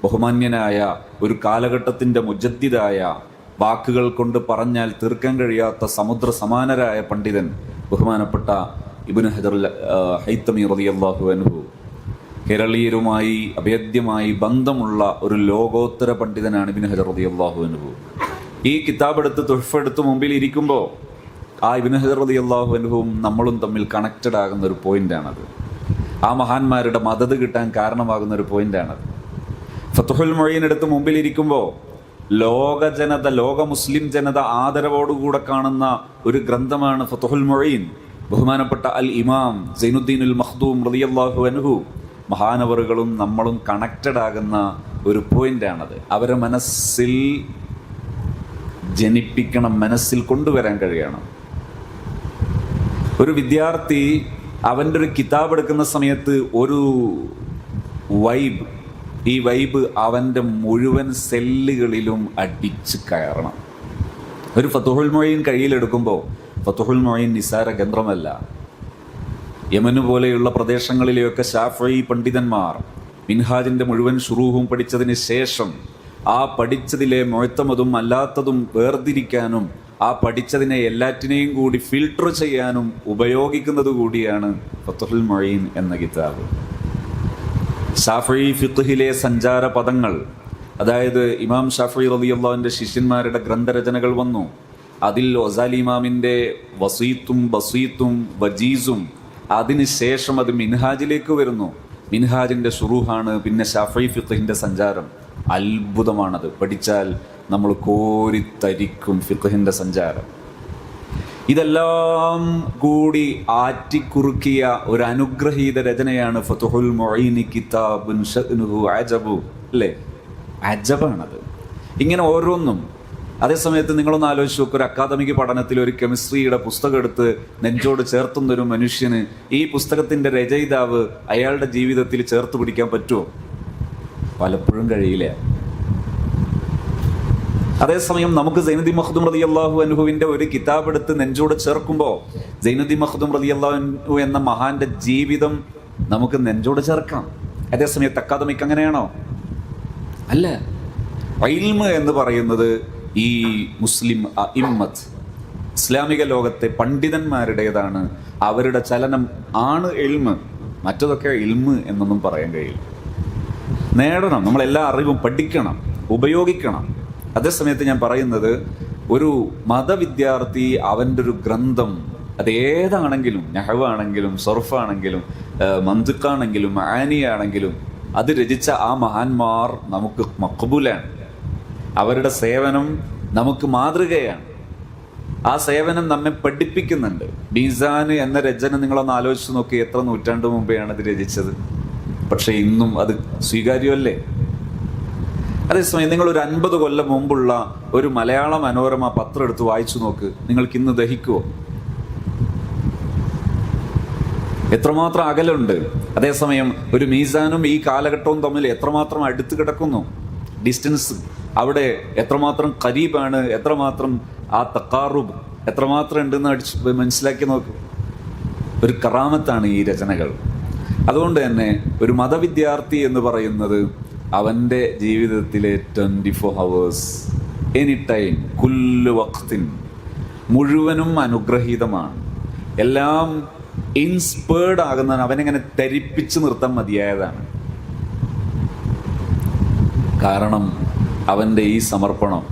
ബഹുമാന്യനായ ഒരു കാലഘട്ടത്തിൻ്റെ മുജദ്ദിദായ, വാക്കുകൾ കൊണ്ട് പറഞ്ഞാൽ തീർക്കാൻ കഴിയാത്ത സമുദ്ര സമാനരായ പണ്ഡിതൻ ബഹുമാനപ്പെട്ട ഇബ്നു ഹജർ ഹൈത്തമി റളിയല്ലാഹു അൻഹു, കേരളീയരുമായി അഭേദ്യമായി ബന്ധമുള്ള ഒരു ലോകോത്തര പണ്ഡിതനാണ് ഇബ്നു ഹജർ റളിയല്ലാഹു അൻഹു. ഈ കിതാബ് എടുത്ത് തുഹ്ഫ എടുത്ത് മുമ്പിൽ ഇരിക്കുമ്പോൾ ആ ഇബ്നു ഹജർ റളിയല്ലാഹു അൻഹുവും നമ്മളും തമ്മിൽ കണക്റ്റഡ് ആകുന്ന ഒരു പോയിന്റാണത്. ആ മഹാന്മാരുടെ മദത് കിട്ടാൻ കാരണമാകുന്ന ഒരു പോയിന്റാണത്. ഫത്ഹുൽ മുഈൻ എടുത്ത് മുമ്പിൽ ഇരിക്കുമ്പോൾ ലോക മുസ്ലിം ജനത ആദരവോടുകൂടെ കാണുന്ന ഒരു ഗ്രന്ഥമാണ് ഫത്ഹുൽ മുഈൻ. ബഹുമാനപ്പെട്ട അൽ ഇമാം സൈനുദ്ദീൻ അൽ മഖ്ദൂം റളിയല്ലാഹു അൻഹു, മഹാനവറുകളും നമ്മളും കണക്റ്റഡ് ആകുന്ന ഒരു പോയിന്റാണത്. അവരെ മനസ്സിൽ ജനിപ്പിക്കണം, മനസ്സിൽ കൊണ്ടുവരാൻ കഴിയണം. ഒരു വിദ്യാർത്ഥി അവൻ്റെ ഒരു കിതാബ് എടുക്കുന്ന സമയത്ത് ഒരു വൈബ്, ഈ വൈബ് അവൻ്റെ മുഴുവൻ സെല്ലുകളിലും അടിച്ച് കയറണം. ഒരു ഫത്ഹുൽ മുഈൻ കയ്യിലെടുക്കുമ്പോൾ ഫത്ഹുൽ മുഈൻ നിസാര ഗ്രന്ഥമല്ല. യമന് പോലെയുള്ള പ്രദേശങ്ങളിലെയൊക്കെ ശാഫഈ പണ്ഡിതന്മാർ മിൻഹാജിൻ്റെ മുഴുവൻ ശുറൂഹും പഠിച്ചതിന് ശേഷം ആ പഠിച്ചതിലെ മുഅ്തമദും അല്ലാത്തതും വേർതിരിക്കാനും ആ പഠിച്ചതിനെ എല്ലാറ്റിനെയും കൂടി ഫിൽട്ടർ ചെയ്യാനും ഉപയോഗിക്കുന്നത് കൂടിയാണ് ഫത്ഹുൽ മുഈൻ എന്ന കിതാബ്. ശാഫഈ ഫിഖ്ഹിലെ സഞ്ചാര പദങ്ങൾ, അതായത് ഇമാം ഷാഫഈ റളിയല്ലാഹുവിൻ്റെ ശിഷ്യന്മാരുടെ ഗ്രന്ഥരചനകൾ വന്നു. അതിൽ ഗസാലി ഇമാമിൻ്റെ വസീത്തും ബസീത്തും വജീസും, അതിനുശേഷം അത് മിൻഹാജിലേക്ക് വരുന്നു. മിൻഹാജിൻ്റെ ശുറൂഹാണ് പിന്നെ ശാഫഈ ഫിഖ്ഹിൻ്റെ സഞ്ചാരം. അത്ഭുതമാണത്. പഠിച്ചാൽ നമ്മൾ കോരിത്തരിക്കും ഫിഖ്ഹിൻ്റെ സഞ്ചാരം. ഇതെല്ലാം കൂടി ആറ്റിക്കുറുക്കിയ ഒരു അനുഗ്രഹീത രചനയാണ് ഫത്ഹുൽ മുഈൻ. കിതാബുൻ ശഅ്നുഹു അജബു, അല്ലേ? അജബാണത്. ഇങ്ങനെ ഓരോന്നും. അതേസമയത്ത് നിങ്ങളൊന്ന് ആലോചിച്ച് നോക്കുക, ഒരു അക്കാദമിക് പഠനത്തിൽ ഒരു കെമിസ്ട്രിയുടെ പുസ്തകം എടുത്ത് നെഞ്ചോട് ചേർത്തുന്നൊരു മനുഷ്യന് ഈ പുസ്തകത്തിൻ്റെ രചയിതാവ് അയാളുടെ ജീവിതത്തിൽ ചേർത്ത് പിടിക്കാൻ പറ്റുമോ? പലപ്പോഴും കഴിയില്ല. അതേസമയം നമുക്ക് സൈനുദ്ദീൻ മഖ്ദൂം റളിയല്ലാഹു അൻഹുവിൻ്റെ ഒരു കിതാബ് എടുത്ത് നെഞ്ചോട് ചേർക്കുമ്പോൾ സൈനുദ്ദീൻ മഖ്ദൂം റളിയല്ലാഹു അൻഹു എന്ന മഹാന്റെ ജീവിതം നമുക്ക് നെഞ്ചോട് ചേർക്കാം. അതേസമയത്ത് അക്കാദമിക് അങ്ങനെയാണോ? അല്ല. ഇൽമ് എന്ന് പറയുന്നത് ഈ മുസ്ലിം അഇമ്മത്ത്, ഇസ്ലാമിക ലോകത്തെ പണ്ഡിതന്മാരുടേതാണ്. അവരുടെ ചലനം ആണ് ഇൽമ്. മറ്റതൊക്കെ ഇൽമ് എന്നൊന്നും പറയാൻ കഴിയില്ല. നേടണം, നമ്മളെല്ലാ അറിവും പഠിക്കണം, ഉപയോഗിക്കണം. അതേസമയത്ത് ഞാൻ പറയുന്നത്, ഒരു മതവിദ്യാർത്ഥി അവൻ്റെ ഒരു ഗ്രന്ഥം, അതേതാണെങ്കിലും, നഹ്വാണെങ്കിലും സർഫാണെങ്കിലും മന്തിഖാണെങ്കിലും മആനിയാണെങ്കിലും, അത് രചിച്ച ആ മഹാന്മാർ നമുക്ക് മഖ്ബൂലാണ്. അവരുടെ സേവനം നമുക്ക് മാതൃകയാണ്. ആ സേവനം നമ്മെ പഠിപ്പിക്കുന്നുണ്ട്. മീസാൻ എന്ന രചന നിങ്ങളൊന്ന് ആലോചിച്ച് നോക്കി, എത്ര നൂറ്റാണ്ട് മുമ്പെയാണ് അത് രചിച്ചത്. പക്ഷെ ഇന്നും അത് സ്വീകാര്യമല്ലേ? അതേസമയം നിങ്ങൾ ഒരു 50 കൊല്ലം മുമ്പുള്ള ഒരു മലയാള മനോരമ പത്രം എടുത്ത് വായിച്ചു നോക്ക്, നിങ്ങൾക്ക് ഇന്ന് ദഹിക്കുമോ? എത്രമാത്രം അകലുണ്ട്. അതേസമയം ഒരു മീസാനും ഈ കാലഘട്ടവും തമ്മിൽ എത്രമാത്രം അടുത്ത് കിടക്കുന്നു. ഡിസ്റ്റൻസ് അവിടെ എത്രമാത്രം ഖരീബാണ്, എത്രമാത്രം ആ തഖാറുബ് എത്രമാത്രം ഉണ്ടെന്ന് മനസ്സിലാക്കി നോക്ക്. ഒരു കറാമത്താണ് ഈ രചനകൾ. അതുകൊണ്ട് തന്നെ ഒരു മതവിദ്യാർത്ഥി എന്ന് പറയുന്നത് അവൻ്റെ ജീവിതത്തിലെ 24 hours, എനി ടൈം, കുല്ലു വഖ്തിൻ, മുഴുവനും അനുഗ്രഹീതമാണ്. എല്ലാം ഇൻസ്പേർഡ് ആകുന്നതാണ്. അവനെങ്ങനെ ധരിപ്പിച്ച് നിർത്താൻ മതിയായതാണ്. കാരണം അവൻ്റെ ഈ സമർപ്പണം,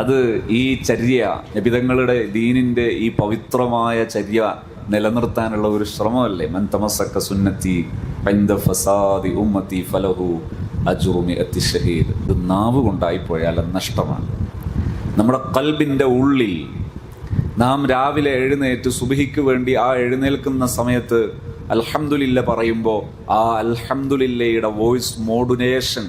അത് ഈ ചര്യ, നബിതങ്ങളുടെ ദീനിൻ്റെ ഈ പവിത്രമായ ചര്യ നിലനിർത്താനുള്ള ഒരു ശ്രമമല്ലേ? മൻ തമസ്സക സുന്നത്തി ഇൻദ ഫസാദി ഉമ്മത്തി ഫലഹു അജ്റു മിഅത്തി ഷഹീദ്. ഇത് നാവ് കൊണ്ടായിപ്പോയാൽ നഷ്ടമാണ്. നമ്മുടെ ഖൽബിൻ്റെ ഉള്ളിൽ നാം രാവിലെ എഴുന്നേറ്റ് സുബ്ഹിക്ക് വേണ്ടി ആ എഴുന്നേൽക്കുന്ന സമയത്ത് അൽഹംദുലില്ല പറയുമ്പോൾ ആ അൽഹംദുലില്ലയുടെ വോയിസ് മോഡുലേഷൻ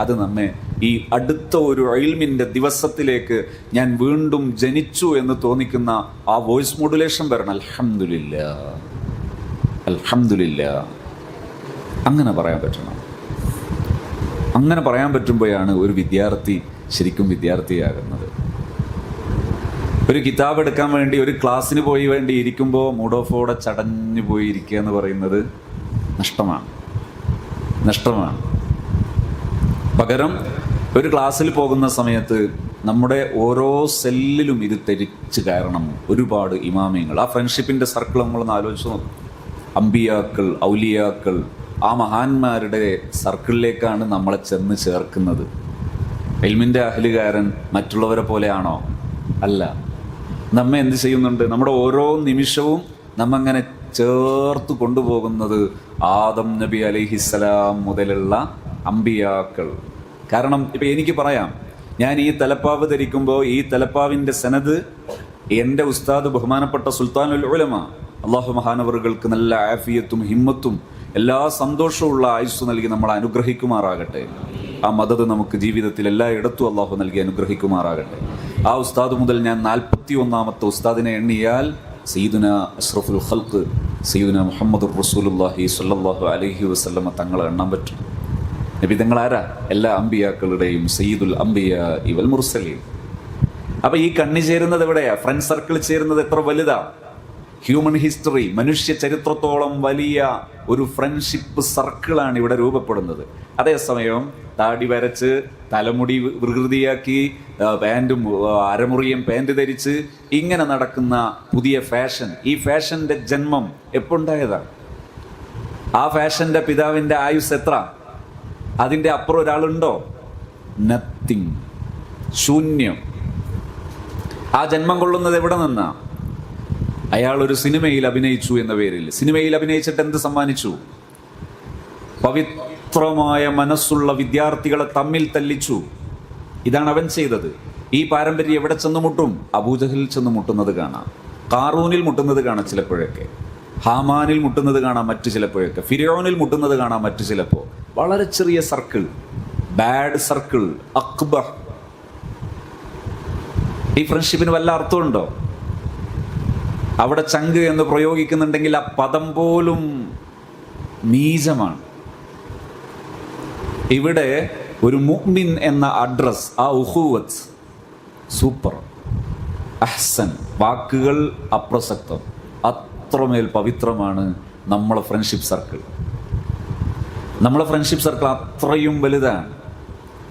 അത് നമ്മെ ഈ അടുത്ത ഒരു ഇൽമിൻ്റെ ദിവസത്തിലേക്ക് ഞാൻ വീണ്ടും ജനിച്ചു എന്ന് തോന്നിക്കുന്ന ആ വോയിസ് മോഡുലേഷൻ വരണം. അൽഹംദുലില്ല, അൽഹംദുലില്ല. അങ്ങനെ പറയാൻ പറ്റണം. അങ്ങനെ പറയാൻ പറ്റുമ്പോഴാണ് ഒരു വിദ്യാർത്ഥി ശരിക്കും വിദ്യാർത്ഥിയാകുന്നത്. ഒരു കിതാബ് എടുക്കാൻ വേണ്ടി ഒരു ക്ലാസ്സിന് പോയി വേണ്ടി ഇരിക്കുമ്പോൾ മൂഡ് ഓഫോടെ ചടഞ്ഞു പോയി ഇരിക്കുക എന്ന് പറയുന്നത് നഷ്ടമാണ്. പകരം ഒരു ക്ലാസ്സിൽ പോകുന്ന സമയത്ത് നമ്മുടെ ഓരോ സെല്ലിലും ഇത് തെരിച്ച് കയറണം. ഒരുപാട് ഇമാമിയങ്ങൾ, ആ ഫ്രണ്ട്ഷിപ്പിൻ്റെ സർക്കിൾ നമ്മളൊന്ന് ആലോചിച്ച് നോക്കും. അമ്പിയാക്കൾ, ഔലിയാക്കൾ, ആ മഹാന്മാരുടെ സർക്കിളിലേക്കാണ് നമ്മളെ ചെന്ന് ചേർക്കുന്നത്. ഇൽമിൻ്റെ അഹ്ലുകാരൻ മറ്റുള്ളവരെ പോലെയാണോ? അല്ല. നമ്മെ എന്ത് ചെയ്യുന്നുണ്ട്? നമ്മുടെ ഓരോ നിമിഷവും നമ്മങ്ങനെ ചേർത്ത് കൊണ്ടുപോകുന്നത് ആദം നബി അലൈഹിസ്സലാം മുതലുള്ള അമ്പിയാക്കൾ. കാരണം ഇപ്പം എനിക്ക് പറയാം, ഞാൻ ഈ തലപ്പാവ് ധരിക്കുമ്പോൾ ഈ തലപ്പാവിൻ്റെ സനത് എൻ്റെ ഉസ്താദ് ബഹുമാനപ്പെട്ട സുൽത്താനുൽ ഉലമ അള്ളാഹു മഹാനവറുകൾക്ക് നല്ല ആഫിയത്തും ഹിമ്മത്തും എല്ലാ സന്തോഷമുള്ള ആയുസ് നൽകി നമ്മളെ അനുഗ്രഹിക്കുമാറാകട്ടെ. ആ മദത് നമുക്ക് ജീവിതത്തിൽ എല്ലായിടത്തും അള്ളാഹു നൽകി അനുഗ്രഹിക്കുമാറാകട്ടെ. ആ ഉസ്താദ് മുതൽ ഞാൻ 41ാമത്തെ ഉസ്താദിനെ എണ്ണിയാൽ സയ്യിദുന അഷ്റഫുൽ ഖൽഖ് സയ്യിദുന മുഹമ്മദുർ റസൂലുള്ളാഹി സ്വല്ലല്ലാഹു അലൈഹി വസല്ലമ തങ്ങളെ എണ്ണാൻ പറ്റും. നബി തങ്ങളാരാ? എല്ലാ അമ്പിയാക്കളുടെയും സയ്യിദുൽ അംബിയാ വൽ മുർസലീൻ. അപ്പൊ ഈ കണ്ണി ചേരുന്നത് എവിടെയാ? ഫ്രണ്ട് സർക്കിൾ ചേരുന്നത് എത്ര വലുതാ! ഹ്യൂമൻ ഹിസ്റ്ററി, മനുഷ്യ ചരിത്രത്തോളം വലിയ ഒരു ഫ്രണ്ട്ഷിപ്പ് സർക്കിളാണ് ഇവിടെ രൂപപ്പെടുന്നത്. അതേസമയം താടി വരച്ച് തലമുടി വികൃതിയാക്കി പാൻറ്റും അരമുറിയും പാൻറ് ധരിച്ച് ഇങ്ങനെ നടക്കുന്ന പുതിയ ഫാഷൻ, ഈ ഫാഷന്റെ ജന്മം എപ്പോണ്ടായതാണ്? ആ ഫാഷന്റെ പിതാവിന്റെ ആയുസ് എത്ര? അതിൻ്റെ അപ്പുറം ഒരാളുണ്ടോ? നത്തിങ്, ശൂന്യം. ആ ജന്മം കൊള്ളുന്നത് എവിടെ നിന്നാ? അയാൾ ഒരു സിനിമയിൽ അഭിനയിച്ചു എന്ന പേരിൽ. സിനിമയിൽ അഭിനയിച്ചിട്ട് എന്ത് സമ്മാനിച്ചു? പവിത്രമായ മനസ്സുള്ള വിദ്യാർത്ഥികളെ തമ്മിൽ തല്ലിച്ചു. ഇതാണ് അവൻ ചെയ്തത്. ഈ പാരമ്പര്യം എവിടെ ചെന്ന് മുട്ടും? അബൂജഹലിൽ ചെന്ന് മുട്ടുന്നത് കാണാം, കാറൂനിൽ മുട്ടുന്നത് കാണാം, ചിലപ്പോഴൊക്കെ ഹാമാനിൽ മുട്ടുന്നത് കാണാം, മറ്റു ചിലപ്പോഴൊക്കെ ഫിർഔനിൽ മുട്ടുന്നത് കാണാം, മറ്റു ചിലപ്പോൾ. വളരെ ചെറിയ സർക്കിൾ, ബാഡ് സർക്കിൾ, അക്ബർ. ഈ ഫ്രണ്ട്ഷിപ്പിന് വല്ല അർത്ഥമുണ്ടോ? അവിടെ ചങ്ക് എന്ന് പ്രയോഗിക്കുന്നുണ്ടെങ്കിൽ ആ പദം പോലും നീചമാണ്. ഇവിടെ ഒരു മുഅ്മിൻ എന്ന അഡ്രസ്, ആ ഉഖുവത്ത്, സൂപ്പർ, അഹ്സൻ. വാക്കുകൾ അപ്രസക്തം. അത്രമേൽ പവിത്രമാണ് നമ്മളെ ഫ്രണ്ട്ഷിപ്പ് സർക്കിൾ. നമ്മളെ ഫ്രണ്ട്ഷിപ്പ് സർക്കിൾ അത്രയും വലുതാണ്.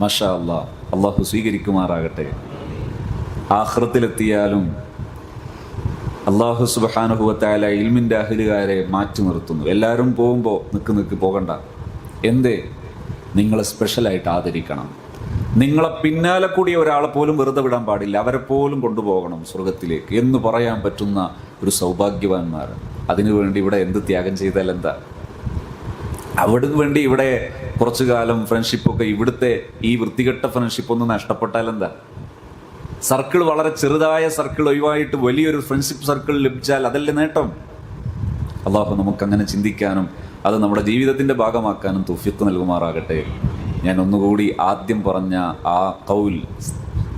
മാഷാ അല്ലാഹ്, അള്ളാഹു സ്വീകരിക്കുമാറാകട്ടെ. ആഖിറത്തിലെത്തിയാലും അള്ളാഹു സുബ്ഹാനഹു വ തആല ഇൽമിൻ്റെ അഹ്ലുകാരെ മാറ്റി നിർത്തുന്നു. എല്ലാവരും പോകുമ്പോൾ നിക്ക് പോകണ്ട. എന്തേ? നിങ്ങളെ സ്പെഷ്യലായിട്ട് ആദരിക്കണം. നിങ്ങളെ പിന്നാലെ കൂടി ഒരാളെ പോലും വെറുതെ വിടാൻ പാടില്ല. അവരെ പോലും കൊണ്ടുപോകണം സ്വർഗത്തിലേക്ക് എന്ന് പറയാൻ പറ്റുന്ന ഒരു സൗഭാഗ്യവാന്മാർ. അതിനുവേണ്ടി ഇവിടെ എന്ത് ത്യാഗം ചെയ്താൽ എന്താ? അവിടെ വേണ്ടി ഇവിടെ കുറച്ചു കാലം ഫ്രണ്ട്ഷിപ്പൊക്കെ, ഇവിടുത്തെ ഈ വൃത്തികെട്ട ഫ്രണ്ട്ഷിപ്പ് ഒന്ന് നഷ്ടപ്പെട്ടാൽ എന്താ? സർക്കിൾ വളരെ ചെറുതായ സർക്കിൾ ഒഴിവായിട്ട് വലിയൊരു ഫ്രണ്ട്ഷിപ്പ് സർക്കിൾ ലഭിച്ചാൽ അതല്ലേ നേട്ടം? അള്ളാഹു നമുക്കങ്ങനെ ചിന്തിക്കാനും അത് നമ്മുടെ ജീവിതത്തിൻ്റെ ഭാഗമാക്കാനും തൗഫീഖ് നൽകുമാറാകട്ടെ. ഞാൻ ഒന്നുകൂടി ആദ്യം പറഞ്ഞ ആ ഖൗൽ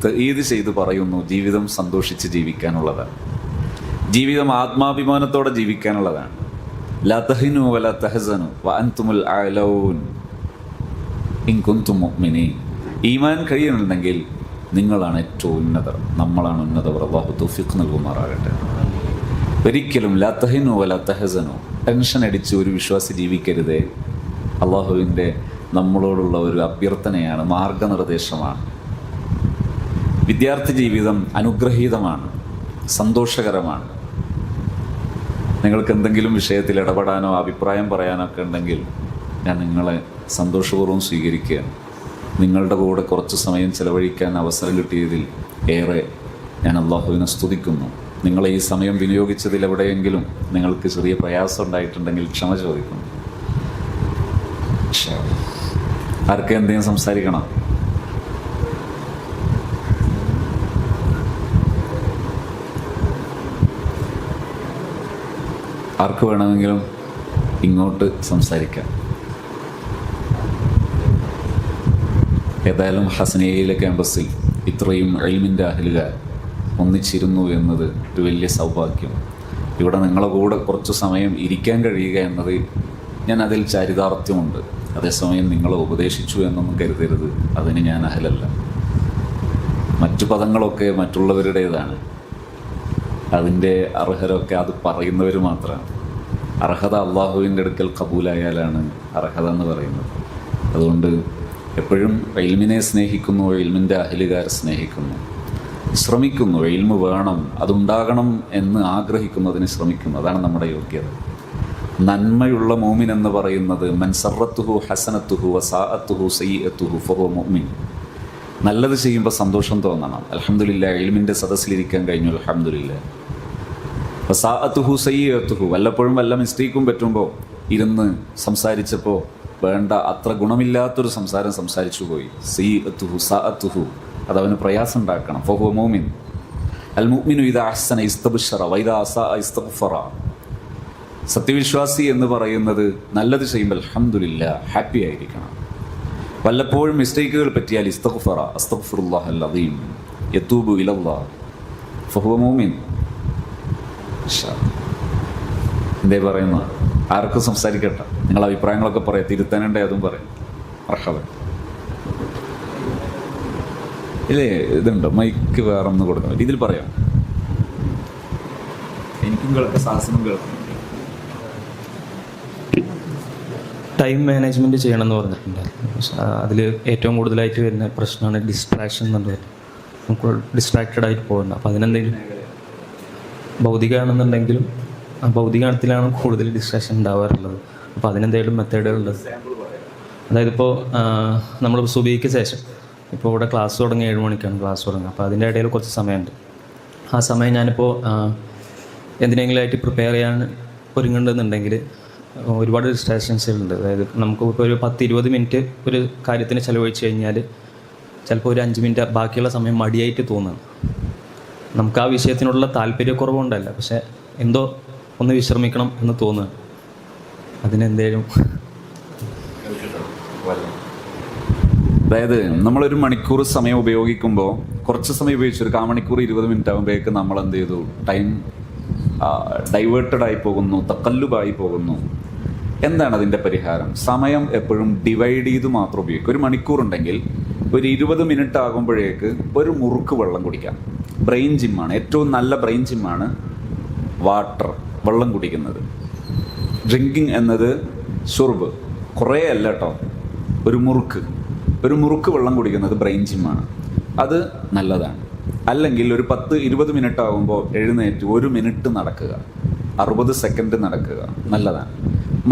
തഈദ് ചെയ്ത് പറയുന്നു. ജീവിതം സന്തോഷിച്ച് ജീവിക്കാനുള്ളതാണ്. ജീവിതം ആത്മാഭിമാനത്തോടെ ജീവിക്കാനുള്ളതാണ്. ലാ തഹിനു വലാ തഹ്സനു വഅൻതുമുൽ അഅലൗൻ ഇൻ കുൻതും മുഅ്മിനീൻ. ഈമാൻ കഴിയുന്നുണ്ടെങ്കിൽ നിങ്ങളാണ് ഏറ്റവും ഉന്നതർ, നമ്മളാണ് ഉന്നതർ. അല്ലാഹു തൗഫീഖ് നൽകുമാറാകട്ടെ. ഒരിക്കലും ലാ തഹിനു വലാ തഹ്സനു, ടെൻഷൻ അടിച്ച് ഒരു വിശ്വാസി ജീവിക്കരുതേ. അള്ളാഹുവിൻ്റെ നമ്മളോടുള്ള ഒരു അഭ്യർത്ഥനയാണ്, മാർഗനിർദ്ദേശമാണ്. വിദ്യാർത്ഥി ജീവിതം അനുഗ്രഹീതമാണ്, സന്തോഷകരമാണ്. നിങ്ങൾക്ക് എന്തെങ്കിലും വിഷയത്തിൽ ഇടപെടാനോ അഭിപ്രായം പറയാനോ ഒക്കെ ഉണ്ടെങ്കിൽ ഞാൻ നിങ്ങളെ സന്തോഷപൂർവ്വം സ്വീകരിക്കുകയാണ്. നിങ്ങളുടെ കൂടെ കുറച്ച് സമയം ചെലവഴിക്കാൻ അവസരം കിട്ടിയതിൽ ഏറെ ഞാൻ അള്ളാഹുവിനെ സ്തുതിക്കുന്നു. നിങ്ങളെ ഈ സമയം വിനിയോഗിച്ചതിൽ എവിടെയെങ്കിലും നിങ്ങൾക്ക് ചെറിയ പ്രയാസം ഉണ്ടായിട്ടുണ്ടെങ്കിൽ ക്ഷമ ചോദിക്കുന്നു. ആർക്കും എന്തെങ്കിലും സംസാരിക്കണം? ആർക്ക് വേണമെങ്കിലും ഇങ്ങോട്ട് സംസാരിക്കാം. ഏതായാലും ഹസനിയയിലെ ക്യാമ്പസിൽ ഇത്രയും ഇൽമിൻ്റെ അഹ്ലുകാർ ഒന്നിച്ചിരുന്നു എന്നത് ഒരു വലിയ സൗഭാഗ്യം. ഇവിടെ നിങ്ങളെ കൂടെ കുറച്ച് സമയം ഇരിക്കാൻ കഴിയുക എന്നത് ഞാൻ അതിൽ ചാരിതാർത്ഥ്യമുണ്ട്. അതേസമയം നിങ്ങളെ ഉപദേശിച്ചു എന്നൊന്നും കരുതരുത്, അതിന് ഞാൻ അഹലല്ല. മറ്റു പദങ്ങളൊക്കെ മറ്റുള്ളവരുടേതാണ്, അതിൻ്റെ അർഹരൊക്കെ അത് പറയുന്നവർ മാത്രമാണ്. അർഹത അള്ളാഹുവിൻ്റെ അടുക്കൽ കബൂലായാലാണ് അർഹത എന്ന് പറയുന്നത്. അതുകൊണ്ട് എപ്പോഴും ഇൽമിനെ സ്നേഹിക്കുന്നു, ഇൽമിൻ്റെ അഹ്ലുകാരെ സ്നേഹിക്കുന്നു, ശ്രമിക്കുന്നു. ഇൽമ് വേണം, അതുണ്ടാകണം എന്ന് ആഗ്രഹിക്കുന്നതിന് ശ്രമിക്കുന്നു. അതാണ് നമ്മുടെ യോഗ്യത. നന്മയുള്ള മോമിൻ എന്ന് പറയുന്നത് മൻ സറത്തുഹു ഹസനത്തുഹു വസാഅത്തുഹു സയ്യിഅത്തുഹു ഫഹുവ മുഅ്മിൻ. നല്ലത് ചെയ്യുമ്പോൾ സന്തോഷം തോന്നണം. അൽഹംദുലില്ലാഹ് ഇൽമിൻ്റെ സദസ്സിലിരിക്കാൻ കഴിഞ്ഞു, അൽഹംദുലില്ലാഹ്. വസാഅത്തുഹു സയ്യിഅത്തുഹു, വല്ലപ്പോഴും വല്ല മിസ്റ്റേക്കും പറ്റുമ്പോൾ ഇരുന്ന് സംസാരിച്ചപ്പോൾ വേണ്ട അത്ര ഗുണമില്ലാത്തൊരു സംസാരം സംസാരിച്ചു പോയി. സയ്യിഅത്തുഹു സാഅത്തുഹു, അതവന് പ്രയാസം ഉണ്ടാക്കണം. ഫഹുവ മുഅ്മിൻ. അൽ മുഅ്മിനു ഇദാ അഹ്സന ഇസ്തബ്ശറ വഇദാ അസാഅ ഇസ്തഗ്ഫറ. സത്യവിശ്വാസി എന്ന് പറയുന്നത് നല്ലത് ചെയ്യുമ്പോൾ അൽഹംദുലില്ലാഹ് ഹാപ്പി ആയിരിക്കണം. വല്ലപ്പോഴും മിസ്റ്റേക്കുകൾ പറ്റിയാൽ ഇസ്തഗ്ഫറ അസ്തഗ്ഫിറുല്ലാഹൽ അദീം യതൂബു ഇലല്ലാഹ് ഫഹുവ മുഅ്മിൻ. എന്തേ പറയുന്ന ആർക്കും സംസാരിക്കട്ടെ, നിങ്ങൾ അഭിപ്രായങ്ങളൊക്കെ പറയാം, തിരുത്താനുണ്ടേ അതും പറയും. അർഹത ഇല്ലേ? ഇതുണ്ടോ മൈക്ക് വേറെ ഒന്ന് കൊടുക്കാൻ പറ്റും? ഇതിൽ പറയാം. എനിക്കും കേൾക്കാം, സാഹസനും കേൾക്കാം. ടൈം മാനേജ്മെൻറ്റ് ചെയ്യണമെന്ന് പറഞ്ഞിട്ടുണ്ട്. അതിൽ ഏറ്റവും കൂടുതലായിട്ട് വരുന്ന പ്രശ്നമാണ് ഡിസ്ട്രാക്ഷൻ എന്നുള്ളത്. നമുക്ക് ഡിസ്ട്രാക്റ്റഡ് ആയിട്ട് പോകുന്നത്. അപ്പോൾ അതിനെന്തെങ്കിലും ഭൗതികമാണെന്നുണ്ടെങ്കിലും ആ ഭൗതികത്തിലാണ് കൂടുതൽ ഡിസ്ട്രാക്ഷൻ ഉണ്ടാവാറുള്ളത്. അപ്പോൾ അതിനെന്തെങ്കിലും മെത്തേഡുകളുണ്ട്? അതായത് ഇപ്പോൾ നമ്മൾ സുബഹിക്ക് ശേഷം ഇപ്പോൾ ഇവിടെ ക്ലാസ് തുടങ്ങി 7 മണിക്കാണ് ക്ലാസ് തുടങ്ങുക. അപ്പോൾ അതിൻ്റെ ഇടയിൽ കുറച്ച് സമയമുണ്ട്. ആ സമയം ഞാനിപ്പോൾ എന്തിനെങ്കിലുമായിട്ട് പ്രിപ്പയർ ചെയ്യാൻ ഒരുങ്ങുന്നുണ്ടെങ്കിൽ ഒരുപാട് ഡിസ്ട്രാക്ഷൻസുകളുണ്ട്. അതായത് നമുക്ക് ഇപ്പോൾ ഒരു 10-20 മിനിറ്റ് ഒരു കാര്യത്തിന് ചിലവഴിച്ച് കഴിഞ്ഞാൽ ചിലപ്പോൾ ഒരു 5 മിനിറ്റ് ബാക്കിയുള്ള സമയം മടിയായിട്ട് തോന്നുന്നു. നമുക്ക് ആ വിഷയത്തിനുള്ള താല്പര്യക്കുറവുണ്ടല്ല, പക്ഷേ എന്തോ ഒന്ന് വിശ്രമിക്കണം എന്ന് തോന്നുക. അതിനെന്തേലും അതായത് നമ്മളൊരു മണിക്കൂർ സമയം ഉപയോഗിക്കുമ്പോൾ കുറച്ച് സമയം ഉപയോഗിച്ചു ഒരു 1/4 മണിക്കൂർ 20 മിനിറ്റ് ആകുമ്പോഴേക്ക് നമ്മൾ എന്ത് ചെയ്തു? ടൈം ഡൈവേർട്ടഡ് ആയി പോകുന്നു, തക്കല്ലുബായി പോകുന്നു. എന്താണ് അതിൻ്റെ പരിഹാരം? സമയം എപ്പോഴും ഡിവൈഡ് ചെയ്ത് മാത്രം ഉപയോഗിക്കും. ഒരു മണിക്കൂർ ഉണ്ടെങ്കിൽ ഒരു 20 മിനിറ്റ് ആകുമ്പോഴേക്ക് ഒരു മുറുക്ക് വെള്ളം കുടിക്കാം. ബ്രെയിൻ ജിമ്മാണ്, ഏറ്റവും നല്ല ബ്രെയിൻ ജിമ്മാണ് വാട്ടർ, വെള്ളം കുടിക്കുന്നത്. ഡ്രിങ്കിങ് എന്നത് ഷുർബ്, കുറേ അല്ല കേട്ടോ, ഒരു മുറുക്ക് വെള്ളം കുടിക്കുന്നത് ബ്രെയിൻ ജിമ്മാണ്. അത് നല്ലതാണ്. അല്ലെങ്കിൽ ഒരു 10-20 മിനിറ്റ് ആകുമ്പോൾ എഴുന്നേറ്റ് 1 മിനിറ്റ് നടക്കുക, 60 സെക്കൻഡ് നടക്കുക, നല്ലതാണ്.